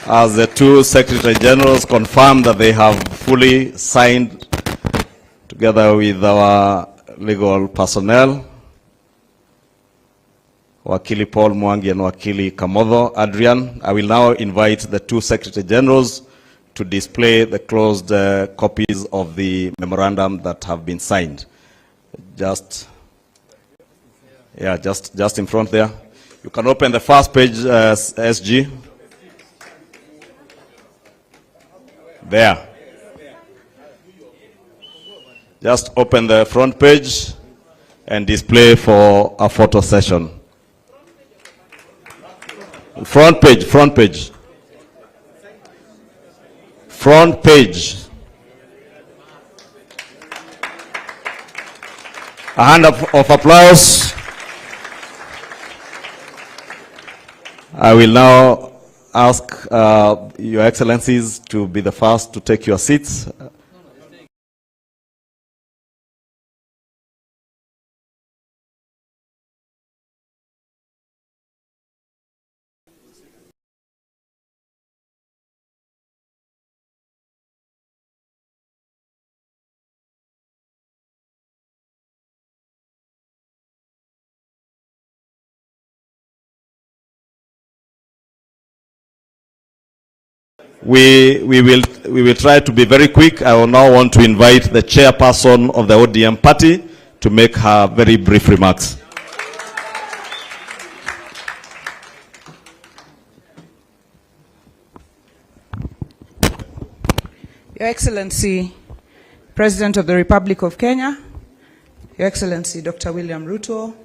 as the two Secretary Generals confirm that they have fully signed together with our legal personnel, Wakili Paul Mwangi and Wakili Kamodho Adrian. I will now invite the two Secretary Generals to display the closed copies of the memorandum that have been signed. Just in front there. You can open the first page, SG. There. Just open the front page and display for a photo session. Front page. Front page. A hand of applause. I will now ask Your Excellencies to be the first to take your seats. We will try to be very quick. I will now want to invite the chairperson of the ODM party to make her very brief remarks. Your Excellency, President of the Republic of Kenya, Your Excellency Dr. William Ruto,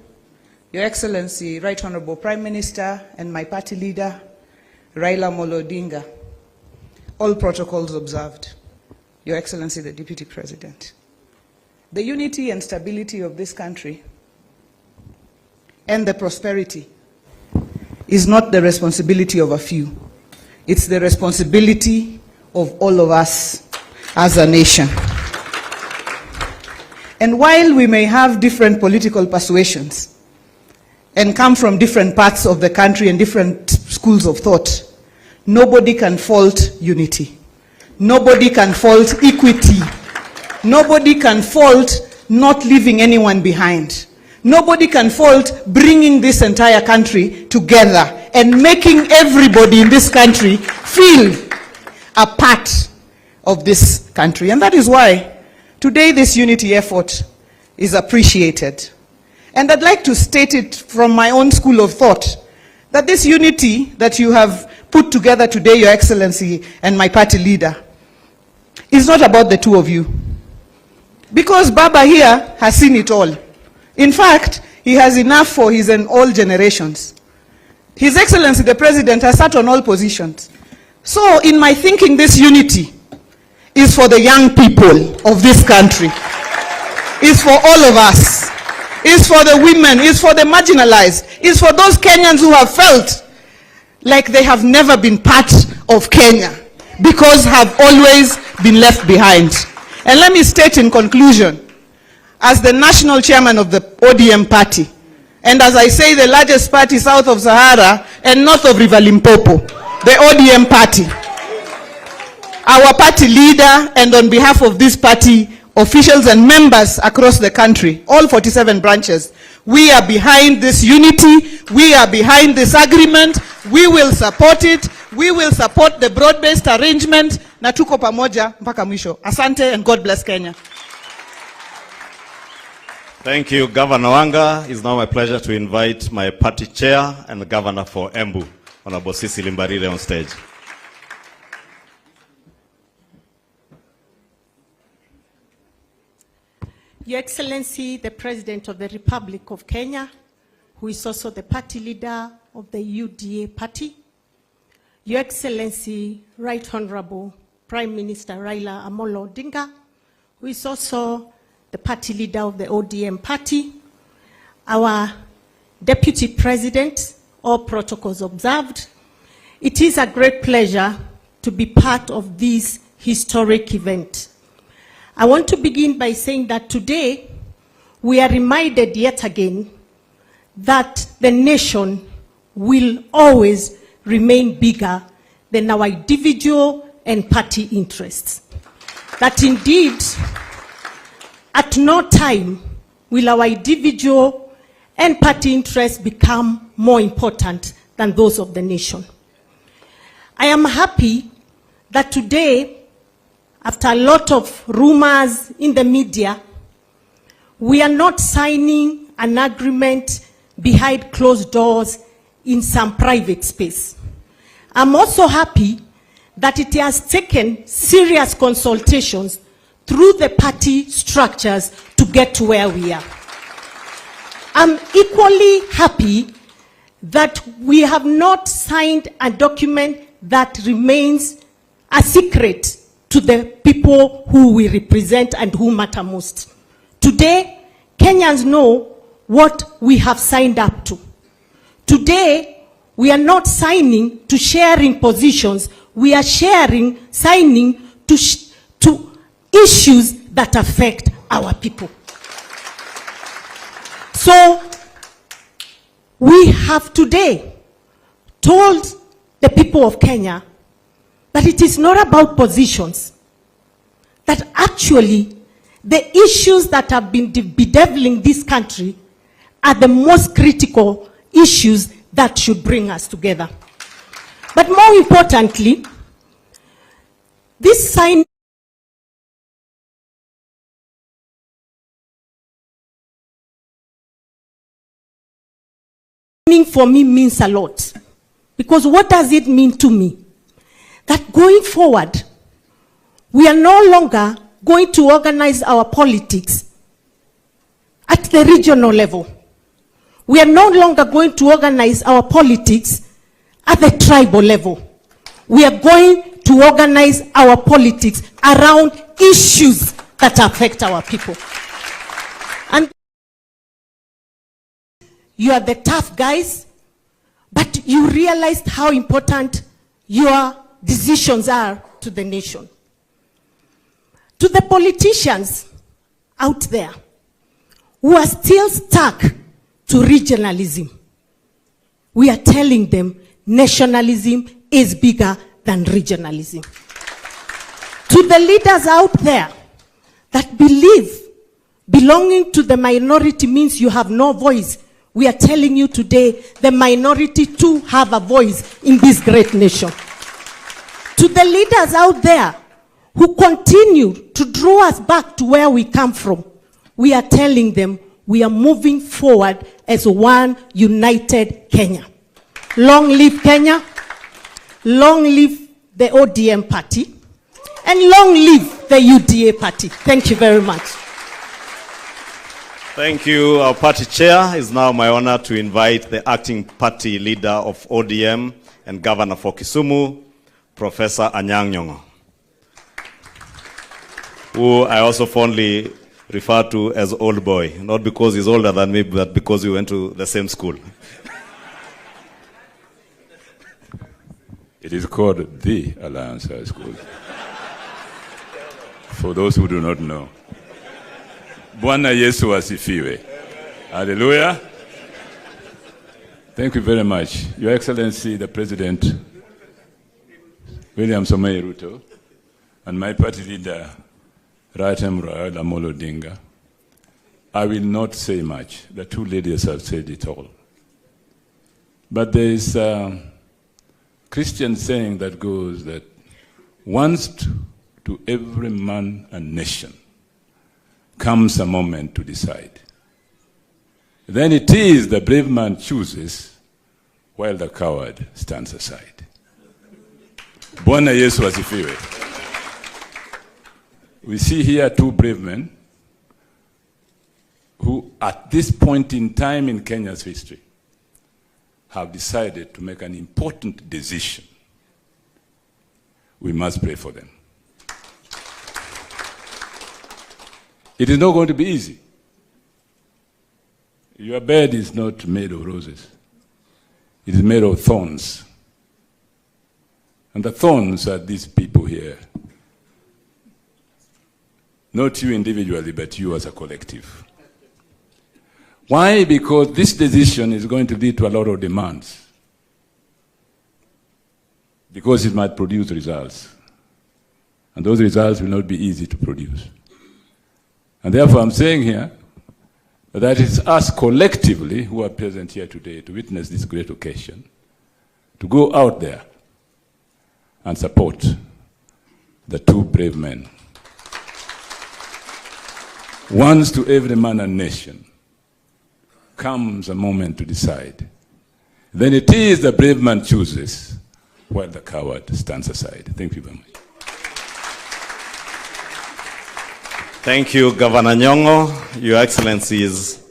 Your Excellency Right Honorable Prime Minister and my party leader, Raila Odinga. All protocols observed. Your Excellency the Deputy President. The unity and stability of this country and the prosperity is not the responsibility of a few. It's the responsibility of all of us as a nation. And while we may have different political persuasions and come from different parts of the country and different schools of thought, nobody can fault unity. Nobody can fault equity. Nobody can fault not leaving anyone behind. Nobody can fault bringing this entire country together and making everybody in this country feel a part of this country. And that is why today this unity effort is appreciated. And I'd like to state it from my own school of thought, that this unity that you have put together today, Your Excellency and my party leader, is not about the two of you. Because Baba here has seen it all. In fact, he has enough for his and all generations. His Excellency the President has sat on all positions. So in my thinking, this unity is for the young people of this country. It's for all of us. It's for the women. It's for the marginalized. It's for those Kenyans who have felt like they have never been part of Kenya because have always been left behind. And let me state in conclusion, as the national chairman of the ODM party, and as I say, the largest party south of Sahara and north of River Limpopo, the ODM party, our party leader, and on behalf of this party, officials and members across the country, all 47 branches, we are behind this unity, we are behind this agreement, we will support it, we will support the broad-based arrangement, na tuko pamoja mpaka mwisho. Asante and God bless Kenya. Thank you, Governor Wanga. It's now my pleasure to invite my party chair and the governor for Embu, Honorable Sisi Limbarire, on stage. Your Excellency, the President of the Republic of Kenya, who is also the party leader of the UDA party, Your Excellency, Right Honorable Prime Minister Raila Amolo Odinga, who is also the party leader of the ODM party, our Deputy President, all protocols observed. It is a great pleasure to be part of this historic event. I want to begin by saying that today we are reminded yet again that the nation will always remain bigger than our individual and party interests. That indeed, at no time will our individual and party interests become more important than those of the nation. I am happy that today, after a lot of rumors in the media, we are not signing an agreement behind closed doors in some private space. I'm also happy that it has taken serious consultations through the party structures to get to where we are. I'm equally happy that we have not signed a document that remains a secret to the people who we represent and who matter most. Today, Kenyans know what we have signed up to. Today, we are not signing to sharing positions. We are signing to issues that affect our people. So, we have today told the people of Kenya that it is not about positions, that actually the issues that have been bedeviling this country are the most critical issues that should bring us together. But more importantly, this sign for me means a lot. Because what does it mean to me? That going forward, we are no longer going to organize our politics at the regional level. We are no longer going to organize our politics at the tribal level. We are going to organize our politics around issues that affect our people. And you are the tough guys, but you realized how important your decisions are to the nation. To the politicians out there who are still stuck to regionalism, we are telling them nationalism is bigger than regionalism. To the leaders out there that believe belonging to the minority means you have no voice, we are telling you today the minority too have a voice in this great nation. To the leaders out there who continue to draw us back to where we come from, we are telling them we are moving forward as one united Kenya. Long live Kenya, long live the ODM party, and long live the UDA party. Thank you very much. Thank you. Our party chair. It's now my honor to invite the acting party leader of ODM and governor for Kisumu, Professor Anyang' Nyong'o, who I also fondly refer to as old boy, not because he's older than me, but because we went to the same school. It is called the Alliance High School. For those who do not know. Bwana Yesu asifiwe. Hallelujah. Thank you very much. Your Excellency, the President, William Samoei Ruto, and my party leader, Raila Odinga. I will not say much. The two ladies have said it all. But there is a Christian saying that goes that once to every man and nation comes a moment to decide. Then it is the brave man chooses while the coward stands aside. Bwana Yesu asifiwe. We see here two brave men who at this point in time in Kenya's history have decided to make an important decision. We must pray for them. It is not going to be easy. Your bed is not made of roses. It is made of thorns. And the thorns are these people here. Not you individually, but you as a collective. Why? Because this decision is going to lead to a lot of demands. Because it might produce results. And those results will not be easy to produce. And therefore I'm saying here that it's us collectively who are present here today to witness this great occasion, to go out there and support the two brave men. Once to every man and nation comes a moment to decide. Then it is the brave man chooses, while the coward stands aside. Thank you very much. Thank you, Governor Nyong'o. Your Excellencies,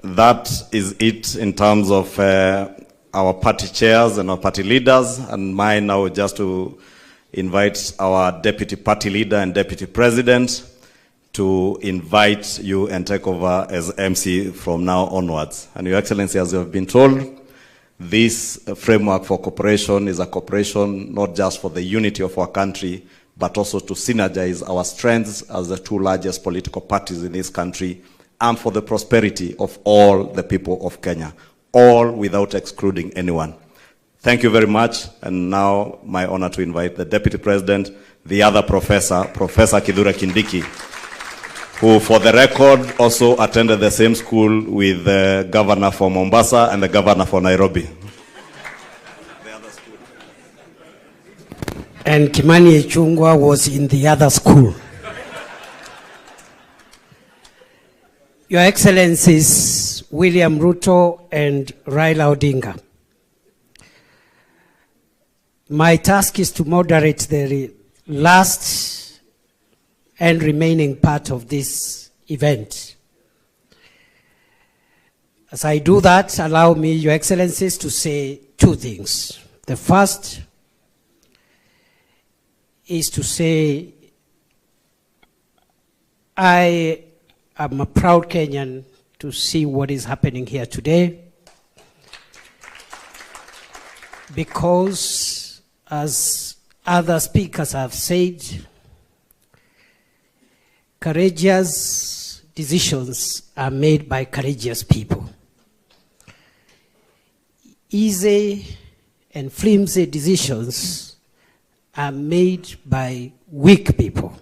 that is it in terms of our party chairs and our party leaders, and mine now just to invite our deputy party leader and deputy president to invite you and take over as MC from now onwards. And Your Excellency, as you have been told, this framework for cooperation is a cooperation not just for the unity of our country, but also to synergize our strengths as the two largest political parties in this country, and for the prosperity of all the people of Kenya, all without excluding anyone. Thank you very much, and now my honor to invite the Deputy President, the other professor, Professor Kithure Kindiki, who for the record also attended the same school with the governor for Mombasa and the governor for Nairobi. And Kimani Ichung'wah was in the other school. Your Excellencies, William Ruto and Raila Odinga, my task is to moderate the last and remaining part of this event. As I do that, allow me, Your Excellencies, to say two things. The first is to say I am a proud Kenyan to see what is happening here today, because as other speakers have said, courageous decisions are made by courageous people. Easy and flimsy decisions are made by weak people.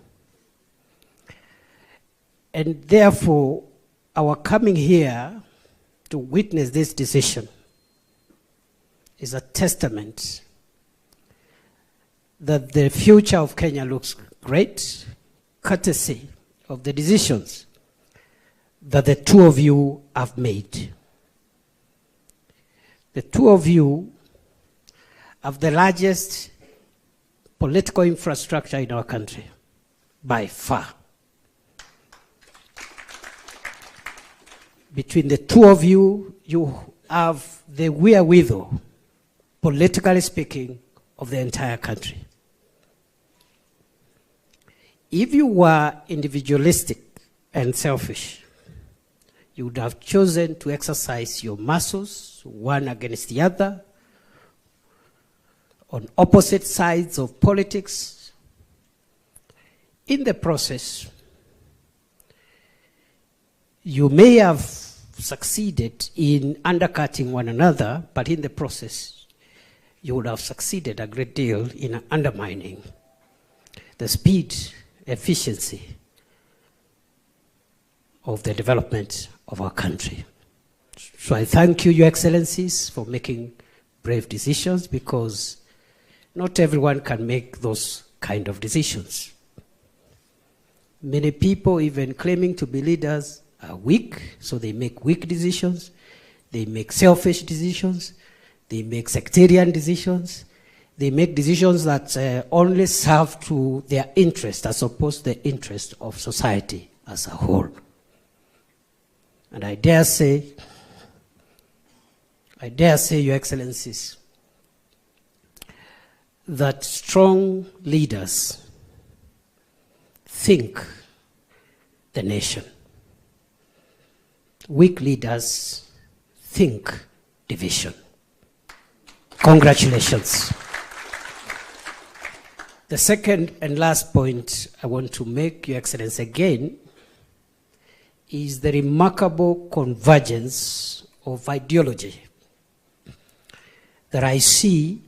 And therefore, our coming here to witness this decision is a testament that the future of Kenya looks great, courtesy of the decisions that the two of you have made. The two of you have the largest political infrastructure in our country, by far. Between the two of you, you have the wherewithal, politically speaking, of the entire country. If you were individualistic and selfish, you would have chosen to exercise your muscles, one against the other, on opposite sides of politics. In the process, you may have succeeded in undercutting one another, but in the process, you would have succeeded a great deal in undermining the speed, efficiency of the development of our country. So I thank you, Your Excellencies, for making brave decisions, because not everyone can make those kind of decisions. Many people, even claiming to be leaders, are weak, so they make weak decisions. They make selfish decisions. They make sectarian decisions. They make decisions that only serve to their interest as opposed to the interest of society as a whole. And I dare say, Your Excellencies, that strong leaders think the nation. Weak leaders think division. Congratulations. The second and last point I want to make, Your Excellency, again, is the remarkable convergence of ideology that I see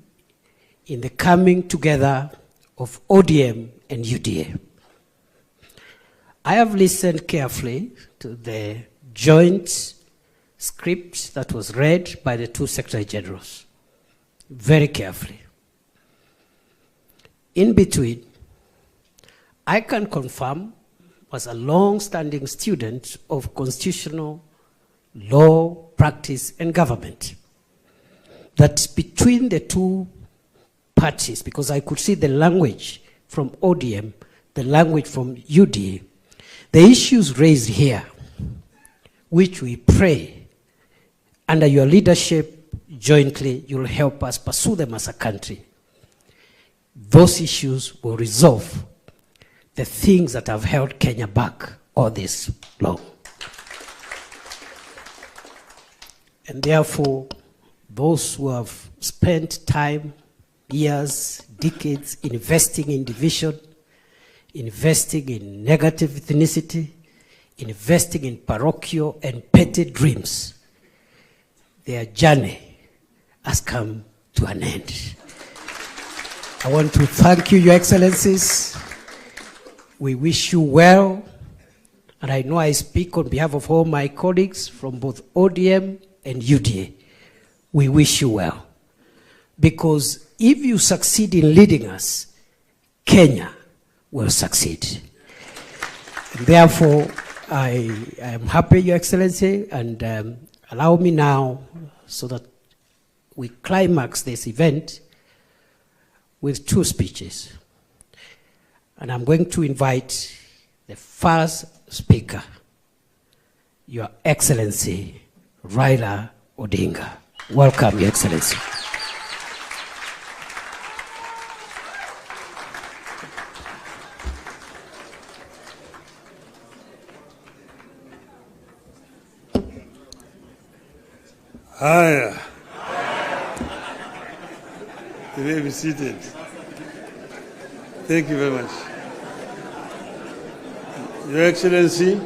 in the coming together of ODM and UDA. I have listened carefully to the joint script that was read by the two Secretary Generals, very carefully. In between, I can confirm, as a long-standing student of constitutional law, practice, and government, that between the two parties, because I could see the language from ODM, the language from UDA, the issues raised here, which we pray under your leadership jointly, you'll help us pursue them as a country. Those issues will resolve the things that have held Kenya back all this long. And therefore, those who have spent time, years, decades investing in division, investing in negative ethnicity, investing in parochial and petty dreams, their journey has come to an end. I want to thank you, Your Excellencies. We wish you well, and I know I speak on behalf of all my colleagues from both ODM and UDA. We wish you well, because if you succeed in leading us, Kenya will succeed. And therefore, I am happy, Your Excellency, and allow me now, so that we climax this event with two speeches. And I'm going to invite the first speaker, Your Excellency, Raila Odinga. Welcome, Your Excellency. Hi. You may be seated. Thank you very much. Your Excellency,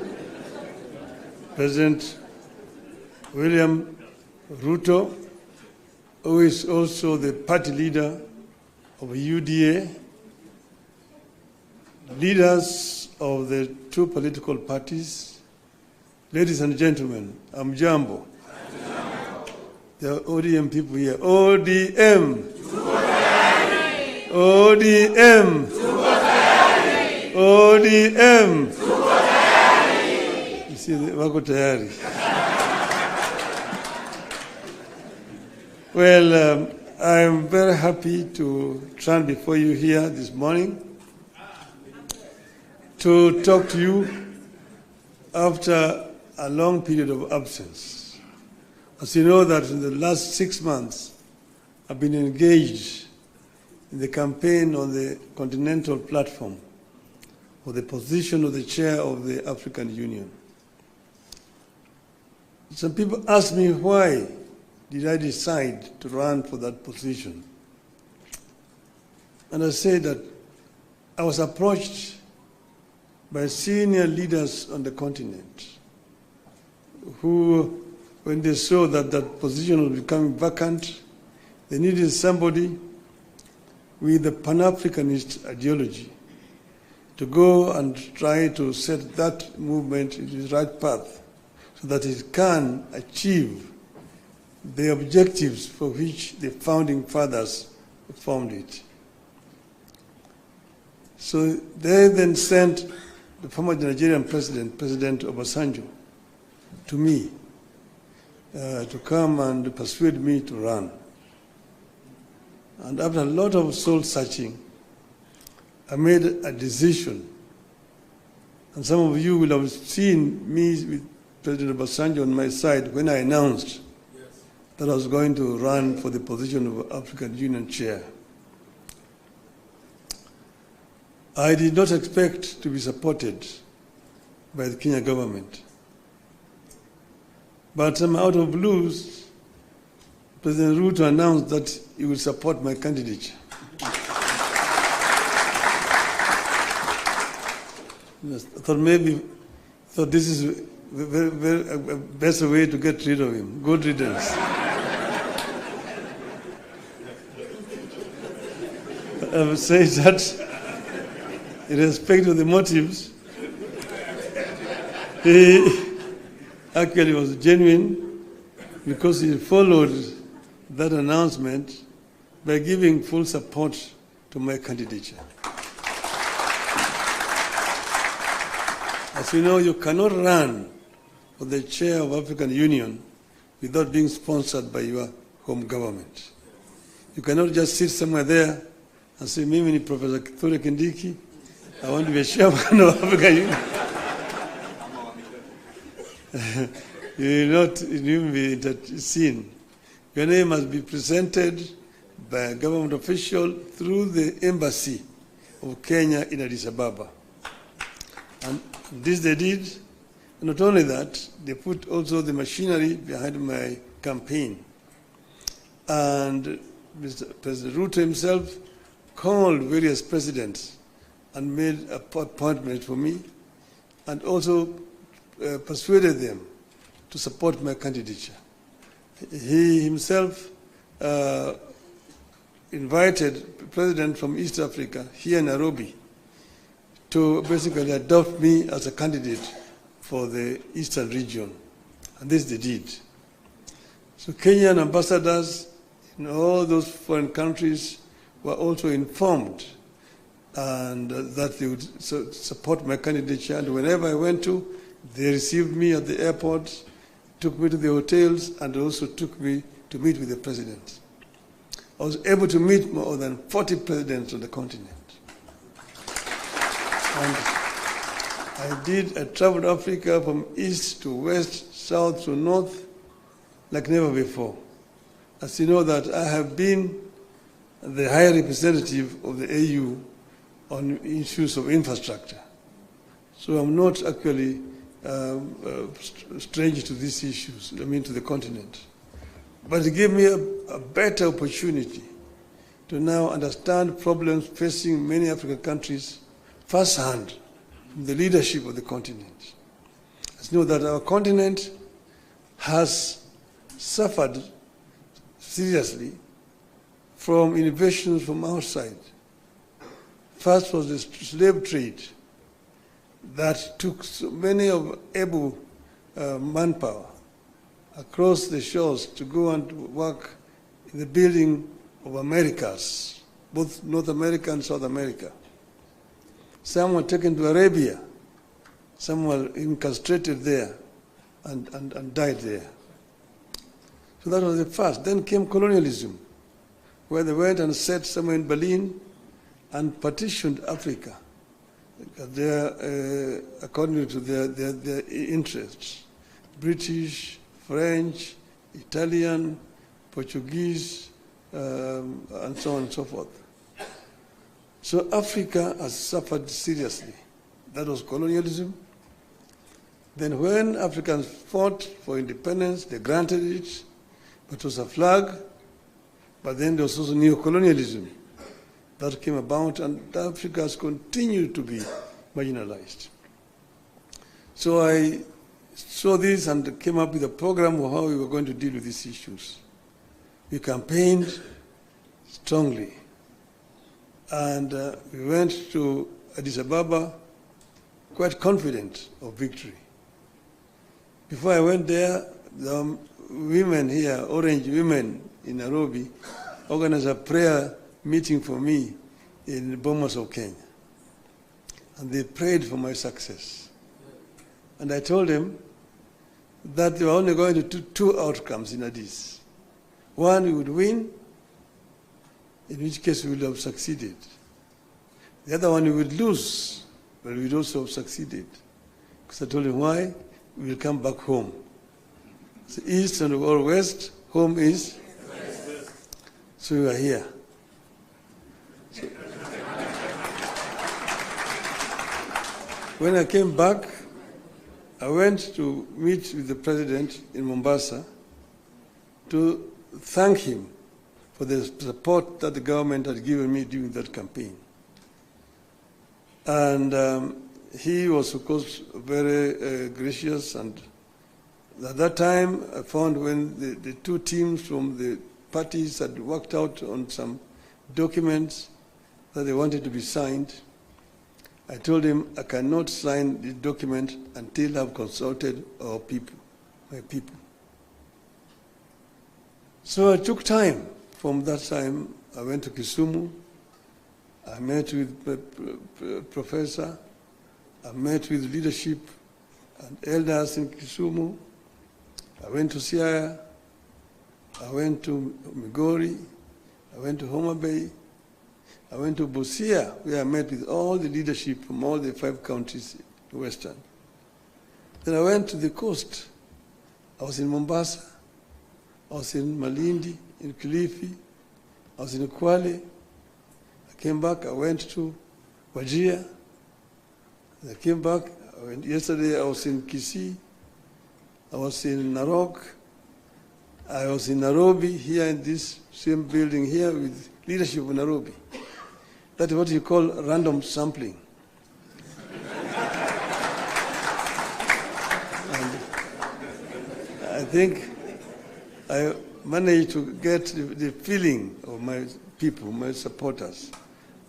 President William Ruto, who is also the party leader of UDA, leaders of the two political parties, ladies and gentlemen, Amjambo. The ODM people here. ODM. ODM. ODM. You see, wako tayari. Well, I'm very happy to stand before you here this morning to talk to you after a long period of absence. As you know, that in the last 6 months, I've been engaged in the campaign on the continental platform for the position of the chair of the African Union. Some people ask me, why did I decide to run for that position? And I say that I was approached by senior leaders on the continent who, when they saw that that position was becoming vacant, they needed somebody with a Pan-Africanist ideology to go and try to set that movement into the right path so that it can achieve the objectives for which the founding fathers formed it. So they then sent the former Nigerian president, President Obasanjo, to me to come and persuade me to run. And after a lot of soul searching, I made a decision. And some of you will have seen me with President Obasanjo on my side when I announced that I was going to run for the position of African Union chair. I did not expect to be supported by the Kenya government. But out of blues, President Ruto announced that he will support my candidature. I thought this is best way to get rid of him. Good riddance. I would say that in respect to the motives, he actually was genuine because he followed that announcement by giving full support to my candidature. As you know, you cannot run for the chair of African Union without being sponsored by your home government. You cannot just sit somewhere there and say, Mimi ni Professor Kithure Kindiki, I want to be a chairman of African Union. You will not even be seen. Your name must be presented by a government official through the embassy of Kenya in Addis Ababa. And this they did. And not only that, they put also the machinery behind my campaign. And Mr. President Ruto himself called various presidents and made an appointment for me, and also persuaded them to support my candidature. He himself invited the president from East Africa here in Nairobi to basically adopt me as a candidate for the Eastern region. And this they did. So Kenyan ambassadors in all those foreign countries were also informed and that they would support my candidature. And whenever I went to, they received me at the airport, took me to the hotels, and also took me to meet with the president. I was able to meet more than 40 presidents on the continent. And I traveled Africa from east to west, south to north, like never before. As you know that I have been the high representative of the AU on issues of infrastructure. So I'm not actually strange to these issues, to the continent. But it gave me a better opportunity to now understand problems facing many African countries firsthand from the leadership of the continent. As you know that our continent has suffered seriously from innovations from outside. First was the slave trade that took so many of able manpower across the shores to go and work in the building of Americas, both North America and South America. Some were taken to Arabia, some were incarcerated there and died there. So that was the first. Then came colonialism, where they went and set somewhere in Berlin and partitioned Africa according to their interests. British, French, Italian, Portuguese, and so on and so forth. So Africa has suffered seriously. That was colonialism. Then when Africans fought for independence, they granted it, but it was a flag. But then there was also neocolonialism that came about, and Africa has continued to be marginalized. So I saw this and came up with a program of how we were going to deal with these issues. We campaigned strongly, and we went to Addis Ababa quite confident of victory. Before I went there, the women here, Orange women in Nairobi, organized a prayer meeting for me in Bomas of Kenya. And they prayed for my success. And I told them that they were only going to do two outcomes in Addis. One, we would win, in which case we would have succeeded. The other one, we would lose, but we would also have succeeded. Because I told them why? We will come back home. So east and or west, home is west. So we are here. So when I came back, I went to meet with the president in Mombasa to thank him for the support that the government had given me during that campaign. And he was, of course, very gracious, and at that time I found when the two teams from the parties had worked out on some documents that they wanted to be signed, I told him I cannot sign the document until I've consulted our people, my people. So I took time. From that time, I went to Kisumu. I met with the professor. I met with leadership and elders in Kisumu. I went to Siaya. I went to Migori. I went to Homa Bay. I went to Busia, where I met with all the leadership from all the 5 counties in Western. Then I went to the coast. I was in Mombasa. I was in Malindi, in Kilifi. I was in Kwale. I came back. I went to Wajir. I came back. Yesterday I was in Kisii. I was in Narok. I was in Nairobi, here in this same building here with leadership of Nairobi. That is what you call random sampling. And I think I managed to get the feeling of my people, my supporters.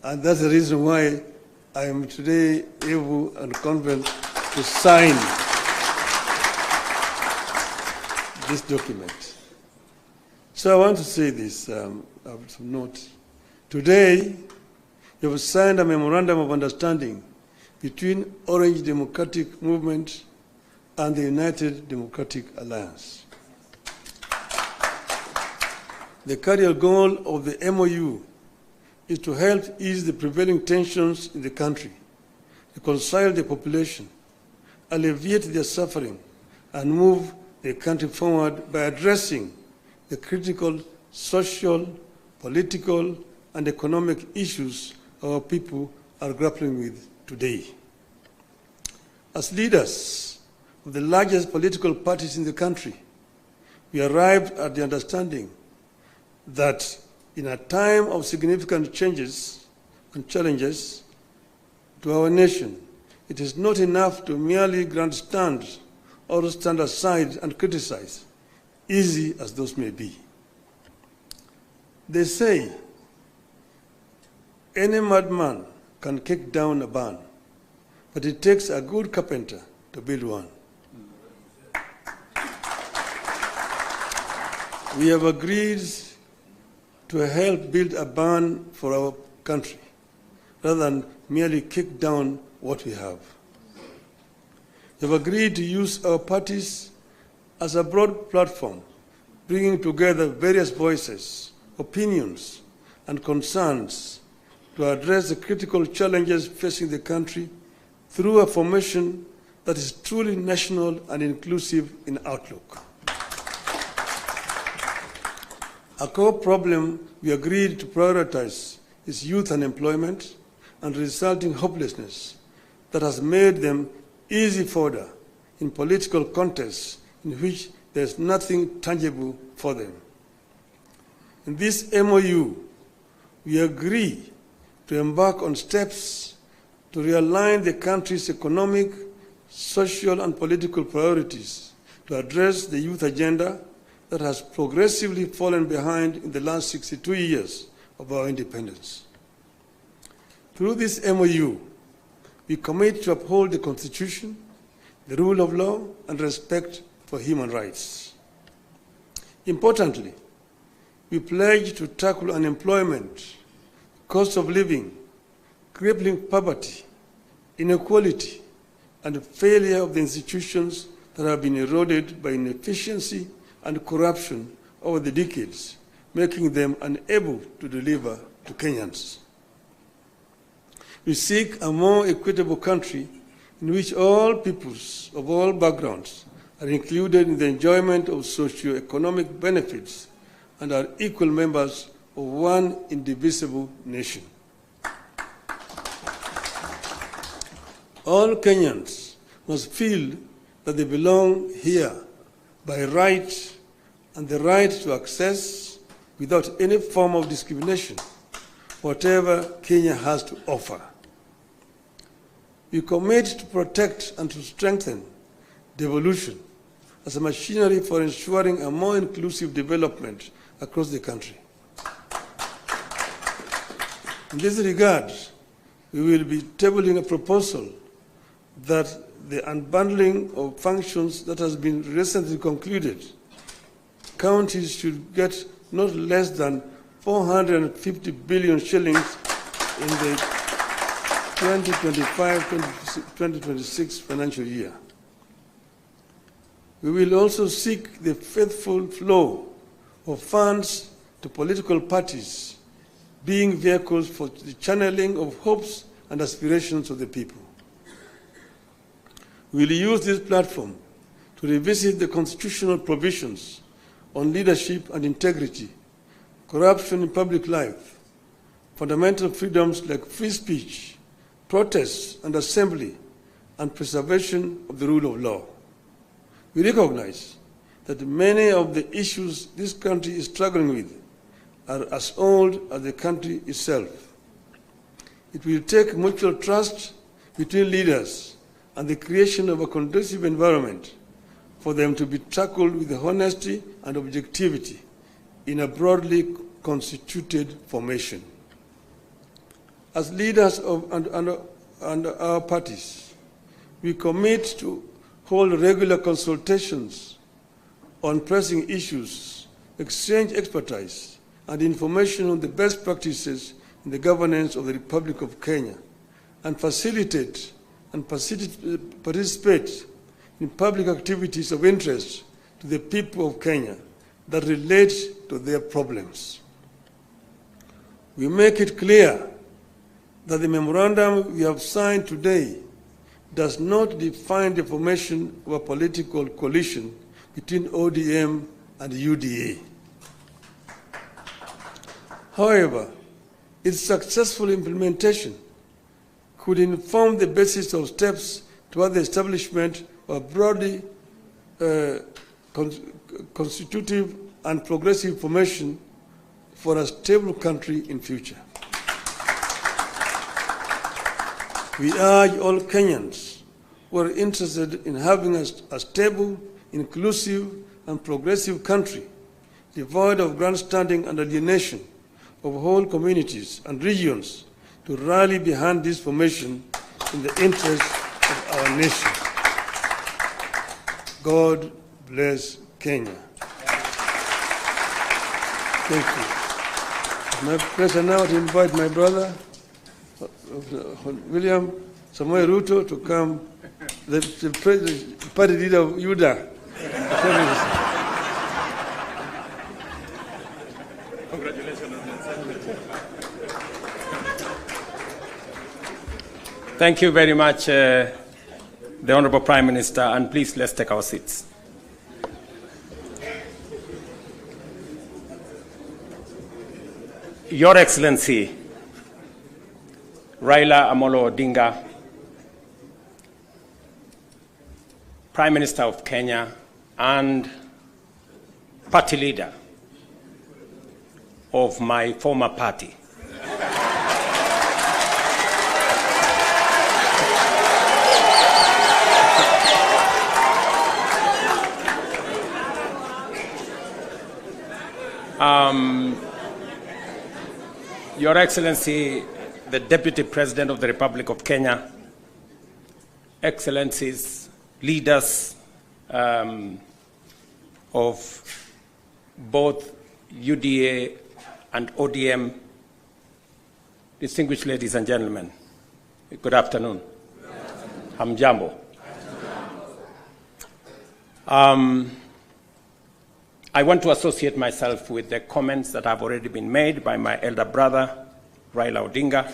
And that's the reason why I am today able and confident to sign this document. So I want to say this, I have some notes. Today, you have signed a memorandum of understanding between Orange Democratic Movement and the United Democratic Alliance. The carrier goal of the MOU is to help ease the prevailing tensions in the country, reconcile the population, alleviate their suffering, and move the country forward by addressing the critical social, political, and economic issues our people are grappling with today. As leaders of the largest political parties in the country, we arrived at the understanding that in a time of significant changes and challenges to our nation, it is not enough to merely grandstand or stand aside and criticize, easy as those may be. They say, any madman can kick down a barn, but it takes a good carpenter to build one. We have agreed to help build a barn for our country, rather than merely kick down what we have. We have agreed to use our parties as a broad platform, bringing together various voices, opinions, and concerns to address the critical challenges facing the country through a formation that is truly national and inclusive in outlook. A core problem we agreed to prioritize is youth unemployment and resulting hopelessness that has made them easy fodder in political contests in which there is nothing tangible for them. In this MOU, we agree to embark on steps to realign the country's economic, social, and political priorities to address the youth agenda that has progressively fallen behind in the last 62 years of our independence. Through this MOU, we commit to uphold the Constitution, the rule of law, and respect for human rights. Importantly, we pledge to tackle unemployment, cost of living, crippling poverty, inequality, and failure of the institutions that have been eroded by inefficiency and corruption over the decades, making them unable to deliver to Kenyans. We seek a more equitable country in which all peoples of all backgrounds are included in the enjoyment of socio-economic benefits and are equal members of one indivisible nation. All Kenyans must feel that they belong here by right and the right to access, without any form of discrimination, whatever Kenya has to offer. We commit to protect and to strengthen devolution as a machinery for ensuring a more inclusive development across the country. In this regard, we will be tabling a proposal that the unbundling of functions that has been recently concluded, counties should get not less than 450 billion shillings in the 2025-2026 financial year. We will also seek the faithful flow of funds to political parties, being vehicles for the channeling of hopes and aspirations of the people. We will use this platform to revisit the constitutional provisions on leadership and integrity, corruption in public life, fundamental freedoms like free speech, protest and assembly, and preservation of the rule of law. We recognize that many of the issues this country is struggling with are as old as the country itself. It will take mutual trust between leaders and the creation of a conducive environment for them to be tackled with honesty and objectivity in a broadly constituted formation. As leaders of and our parties, we commit to hold regular consultations on pressing issues, exchange expertise and information on the best practices in the governance of the Republic of Kenya, and facilitate and participate in public activities of interest to the people of Kenya that relate to their problems. We make it clear that the memorandum we have signed today does not define the formation of a political coalition between ODM and UDA. However, its successful implementation could inform the basis of steps toward the establishment of a broadly constitutive and progressive formation for a stable country in future. We urge all Kenyans who are interested in having a stable, inclusive, and progressive country, devoid of grandstanding and alienation of whole communities and regions, to rally behind this formation in the interest of our nation. God bless Kenya. Thank you. My pleasure now to invite my brother, William Samoei Ruto, to come, the party leader of UDA. Thank you very much, the Honorable Prime Minister, and please let's take our seats. Your Excellency, Raila Amolo Odinga, Prime Minister of Kenya and party leader of my former party. Your Excellency, the Deputy President of the Republic of Kenya, Excellencies, leaders of both UDA and ODM, distinguished ladies and gentlemen, good afternoon. Hamjambo. I want to associate myself with the comments that have already been made by my elder brother, Raila Odinga,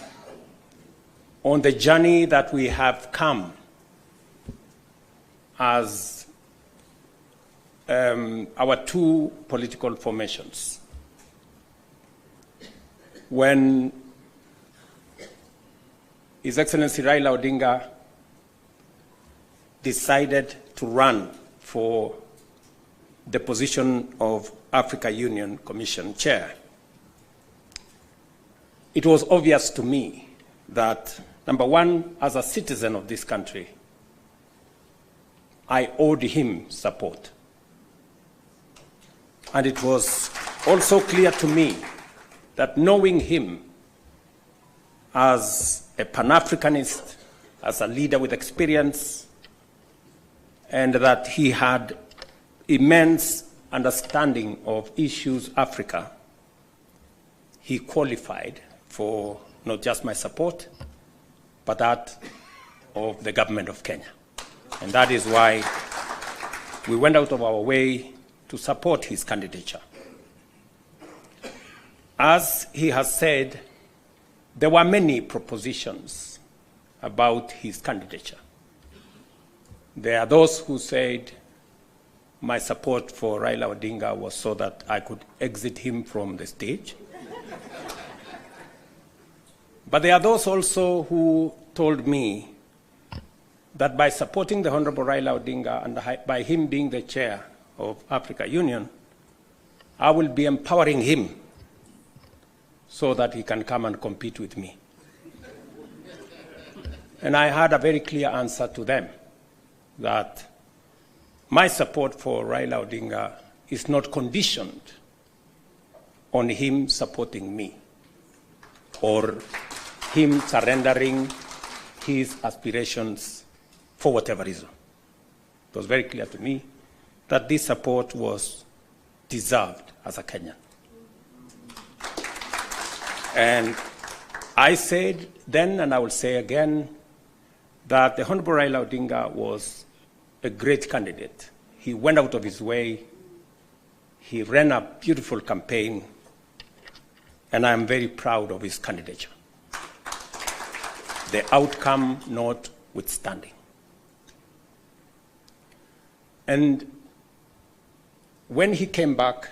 on the journey that we have come as our two political formations. When His Excellency Raila Odinga decided to run for the position of Africa Union Commission Chair, it was obvious to me that Number one, as a citizen of this country, I owed him support. And it was also clear to me that knowing him as a Pan-Africanist, as a leader with experience, and that he had immense understanding of issues Africa, he qualified for not just my support, but that of the government of Kenya. And that is why we went out of our way to support his candidature. As he has said, there were many propositions about his candidature. There are those who said my support for Raila Odinga was so that I could exit him from the stage. But there are those also who told me that by supporting the Honorable Raila Odinga and by him being the chair of Africa Union, I will be empowering him so that he can come and compete with me. And I had a very clear answer to them, that my support for Raila Odinga is not conditioned on him supporting me or him surrendering his aspirations for whatever reason. It was very clear to me that this support was deserved as a Kenyan. And I said then, and I will say again, that the Honorable Raila Odinga was a great candidate. He went out of his way. He ran a beautiful campaign, and I am very proud of his candidature, the outcome notwithstanding. And when he came back,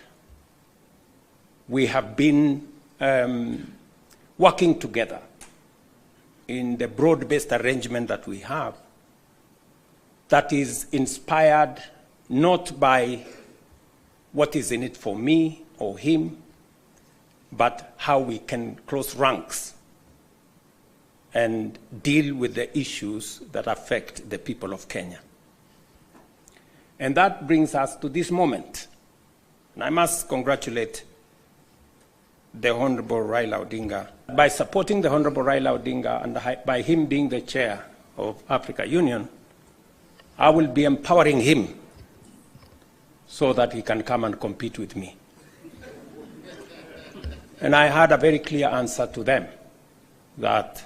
we have been working together in the broad-based arrangement that we have, that is inspired not by what is in it for me or him, but how we can close ranks and deal with the issues that affect the people of Kenya. And that brings us to this moment. And I must congratulate the Honorable Raila Odinga. By supporting the Honorable Raila Odinga and by him being the chair of Africa Union, I will be empowering him so that he can come and compete with me. And I had a very clear answer to them, that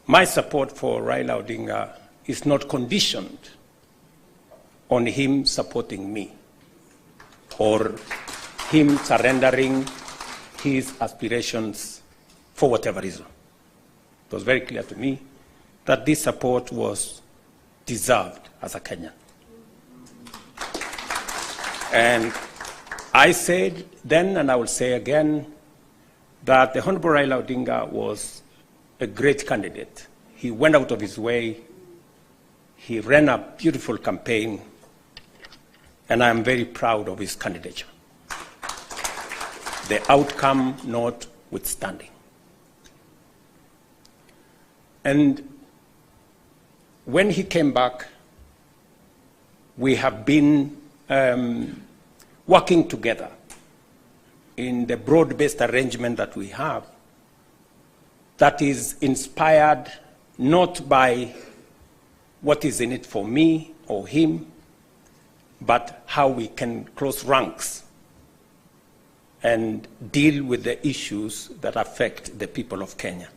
my support for Raila Odinga is not conditioned on him supporting me or him surrendering his aspirations for whatever reason. It was very clear to me that this support was deserved as a Kenyan. And I said then, and I will say again, that the Honorable Raila Odinga was a great candidate. He went out of his way. He ran a beautiful campaign, and I am very proud of his candidature, the outcome notwithstanding. And when he came back, we have been working together in the broad-based arrangement that we have, that is inspired not by what is in it for me or him, but how we can close ranks and deal with the issues that affect the people of Kenya.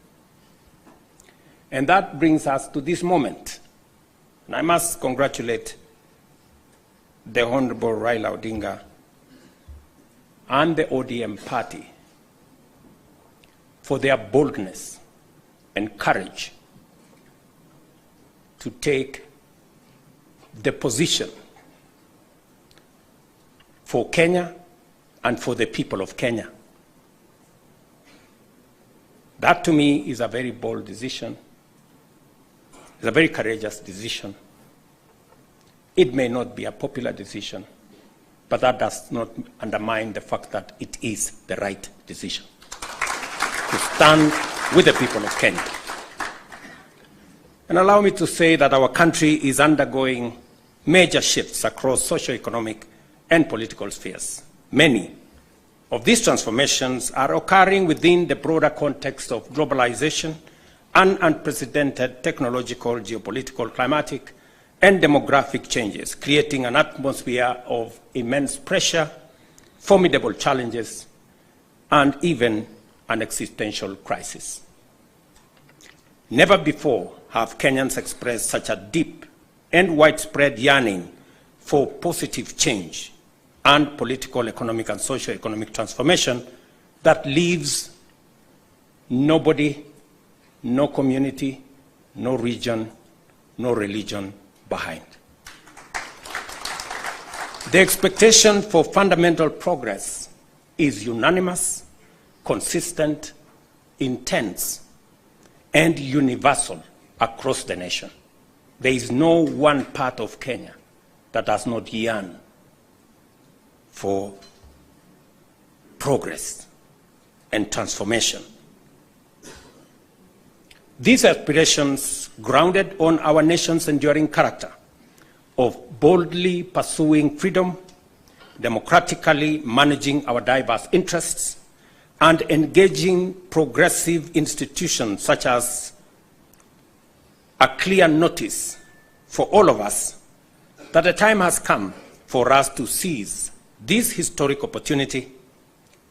And that brings us to this moment. And I must congratulate the Honorable Raila Odinga and the ODM party for their boldness and courage to take the position for Kenya and for the people of Kenya. That to me is a very bold decision. It's a very courageous decision. It may not be a popular decision, but that does not undermine the fact that it is the right decision to stand with the people of Kenya. And allow me to say that our country is undergoing major shifts across socio-economic and political spheres. Many of these transformations are occurring within the broader context of globalization and unprecedented technological, geopolitical, climatic, and demographic changes, creating an atmosphere of immense pressure, formidable challenges, and even an existential crisis. Never before have Kenyans expressed such a deep and widespread yearning for positive change and political, economic, and socio-economic transformation that leaves nobody, no community, no region, no religion behind. The expectation for fundamental progress is unanimous, consistent, intense, and universal across the nation. There is no one part of Kenya that does not yearn for progress and transformation. These aspirations, grounded on our nation's enduring character of boldly pursuing freedom, democratically managing our diverse interests, and engaging progressive institutions such as a clear notice for all of us that the time has come for us to seize this historic opportunity,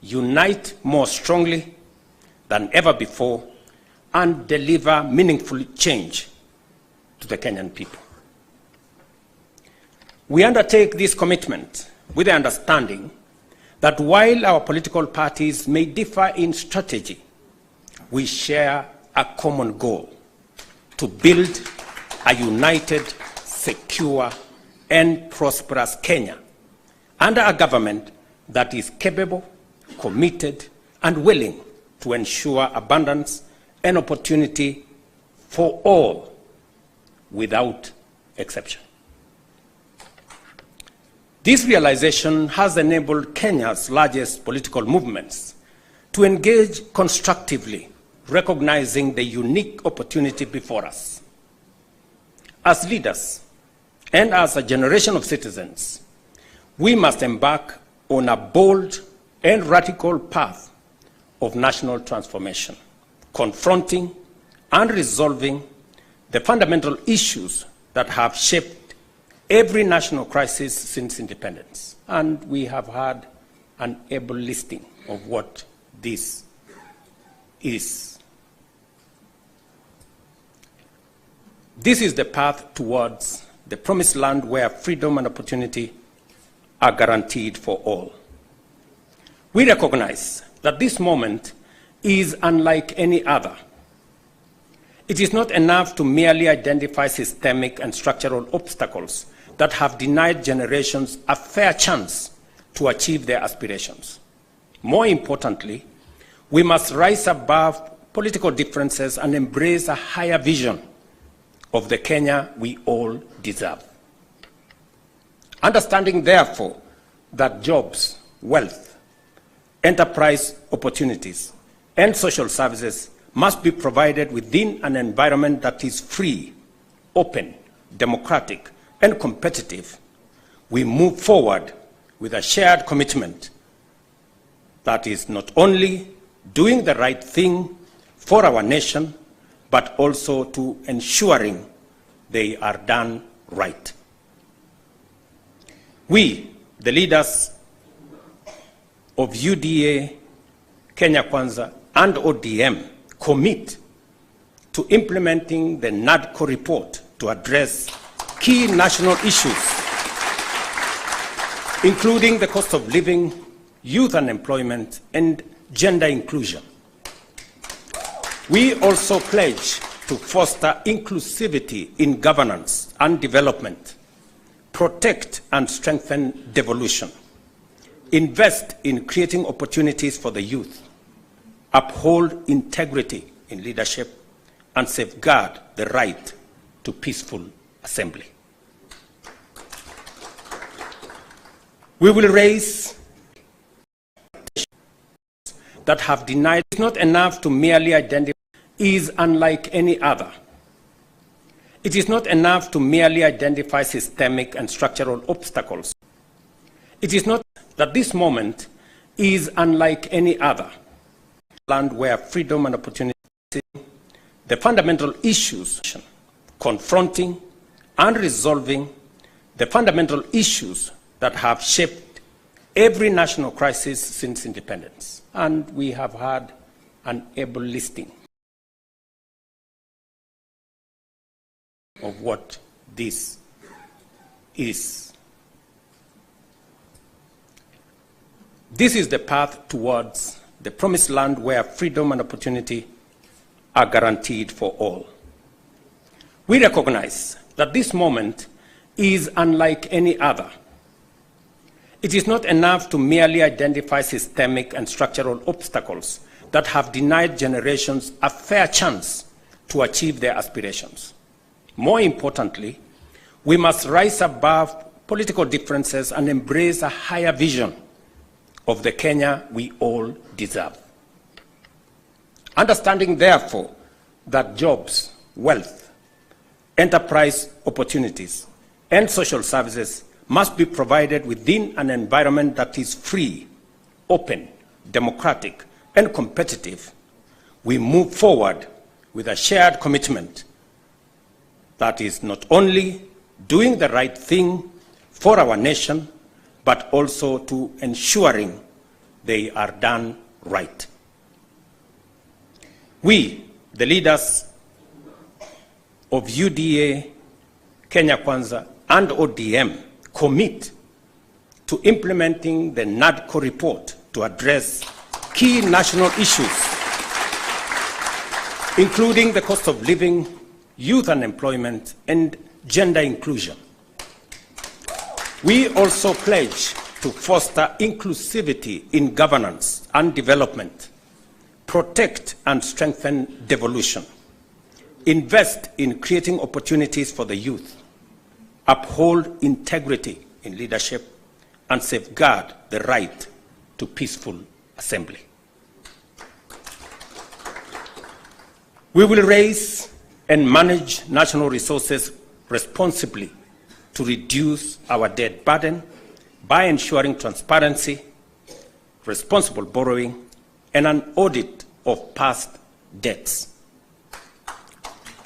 unite more strongly than ever before, and deliver meaningful change to the Kenyan people. We undertake this commitment with the understanding that while our political parties may differ in strategy, we share a common goal: to build a united, secure, and prosperous Kenya under a government that is capable, committed, and willing to ensure abundance and opportunity for all without exception. This realization has enabled Kenya's largest political movements to engage constructively, recognizing the unique opportunity before us. As leaders and as a generation of citizens, we must embark on a bold and radical path of national transformation, confronting and resolving the fundamental issues that have shaped every national crisis since independence. And we have had an able listing of what this is. This is the path towards the promised land where freedom and opportunity are guaranteed for all. We recognize that this moment is unlike any other. It is not enough to merely identify systemic and structural obstacles that have denied generations a fair chance to achieve their aspirations. More importantly, we must rise above political differences and embrace a higher vision of the Kenya we all deserve. Understanding, therefore, that jobs, wealth, enterprise opportunities, and social services must be provided within an environment that is free, open, democratic, and competitive, we move forward with a shared commitment that is not only doing the right thing for our nation, but also to ensuring they are done right. We, the leaders of UDA, Kenya Kwanza, and ODM, commit to implementing the NADCO report to address key national issues, including the cost of living, youth unemployment, and gender inclusion. We also pledge to foster inclusivity in governance and development, protect and strengthen devolution, invest in creating opportunities for the youth, uphold integrity in leadership, and safeguard the right to peaceful assembly. We will raise that have denied. It's not enough to merely identify is unlike any other. It is not enough to merely identify systemic and structural obstacles. It is not that this moment is unlike any other land where freedom and opportunity, the fundamental issues confronting and resolving the fundamental issues that have shaped every national crisis since independence. And we have had an able listing of what this is. This is the path towards the promised land where freedom and opportunity are guaranteed for all. We recognize that this moment is unlike any other. It is not enough to merely identify systemic and structural obstacles that have denied generations a fair chance to achieve their aspirations. More importantly, we must rise above political differences and embrace a higher vision of the Kenya we all deserve. Understanding, therefore, that jobs, wealth, enterprise opportunities, and social services must be provided within an environment that is free, open, democratic, and competitive, we move forward with a shared commitment that is not only doing the right thing for our nation, but also to ensuring they are done right. We, the leaders of UDA, Kenya Kwanza, and ODM, commit to implementing the NADCO report to address key national issues, including the cost of living, youth unemployment, and gender inclusion. We also pledge to foster inclusivity in governance and development, protect and strengthen devolution, invest in creating opportunities for the youth, uphold integrity in leadership, and safeguard the right to peaceful assembly. We will raise and manage national resources responsibly to reduce our debt burden by ensuring transparency, responsible borrowing, and an audit of past debts.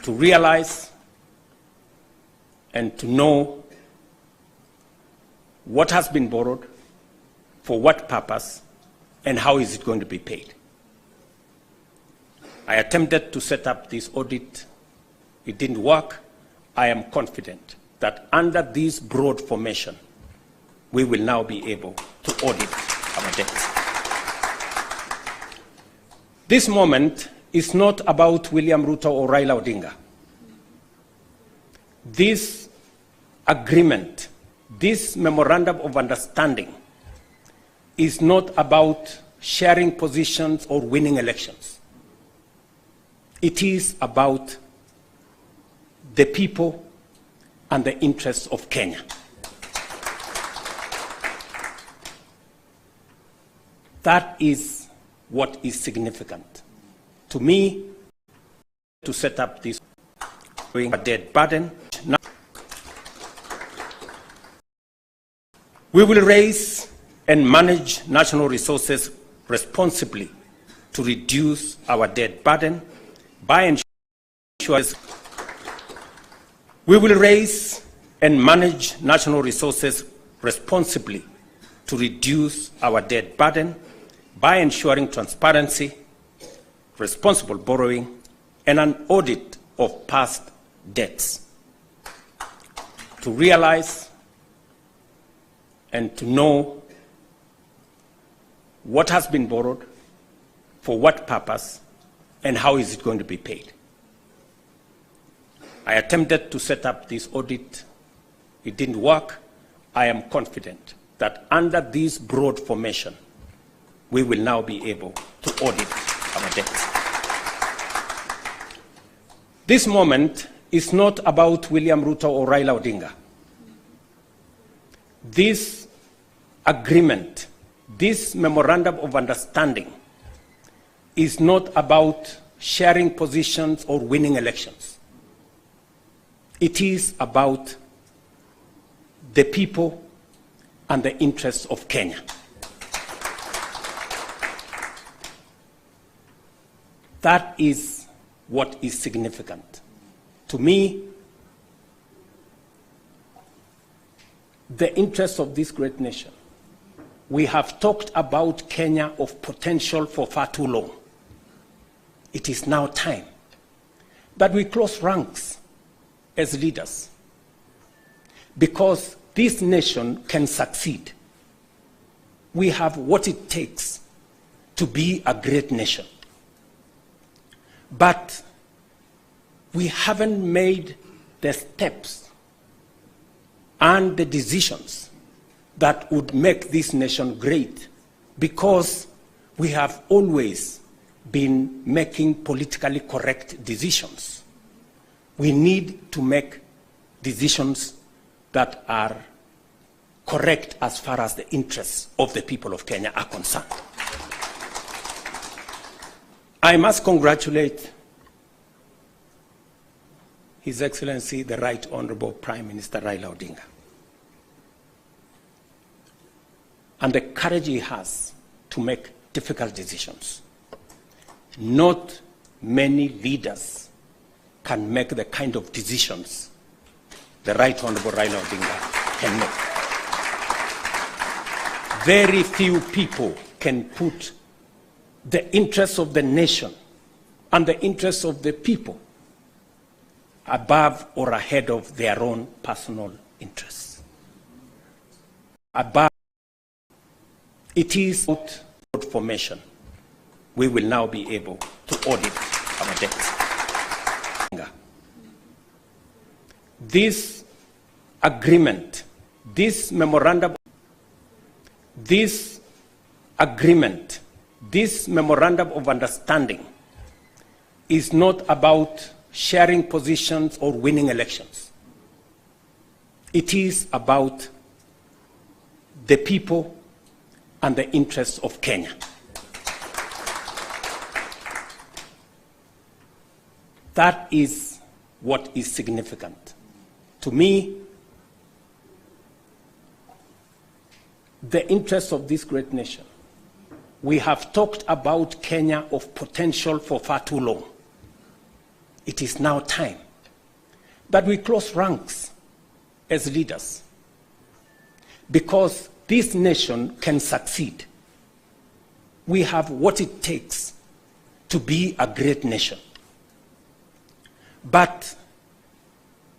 To realize and to know what has been borrowed, for what purpose, and how is it going to be paid. I attempted to set up this audit. It didn't work. I am confident that under this broad formation, we will now be able to audit our debts. This moment is not about William Ruto or Raila Odinga. This agreement, this memorandum of understanding, is not about sharing positions or winning elections. It is about the people and the interests of Kenya. That is what is significant. To me, to set up this debt burden. Now, we will raise and manage national resources responsibly to reduce our debt burden by ensuring we will raise and manage national resources responsibly to reduce our debt burden by ensuring transparency, responsible borrowing, and an audit of past debts. To realize and to know what has been borrowed, for what purpose, and how is it going to be paid. I attempted to set up this audit. It didn't work. I am confident that under this broad formation, we will now be able to audit our debts. This moment is not about William Ruto or Raila Odinga. This agreement, this memorandum of understanding, is not about sharing positions or winning elections. It is about the people and the interests of Kenya. That is what is significant. To me, the interests of this great nation. We have talked about Kenya of potential for far too long. It is now time that we close ranks as leaders, because this nation can succeed. We have what it takes to be a great nation. But we haven't made the steps and the decisions that would make this nation great, because we have always been making politically correct decisions. We need to make decisions that are correct as far as the interests of the people of Kenya are concerned. I must congratulate His Excellency, the Right Honorable Prime Minister Raila Odinga, and the courage he has to make difficult decisions. Not many leaders can make the kind of decisions the Right Honorable Raila Odinga can make. Very few people can put the interests of the nation and the interests of the people above or ahead of their own personal interests. Above, it is about formation. We will now be able to audit our debts. This agreement, this memorandum of understanding is not about sharing positions or winning elections. It is about the people and the interests of Kenya. That is what is significant. To me, the interests of this great nation. We have talked about Kenya of potential for far too long. It is now time that we close ranks as leaders, because this nation can succeed. We have what it takes to be a great nation. But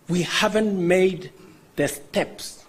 we haven't made the steps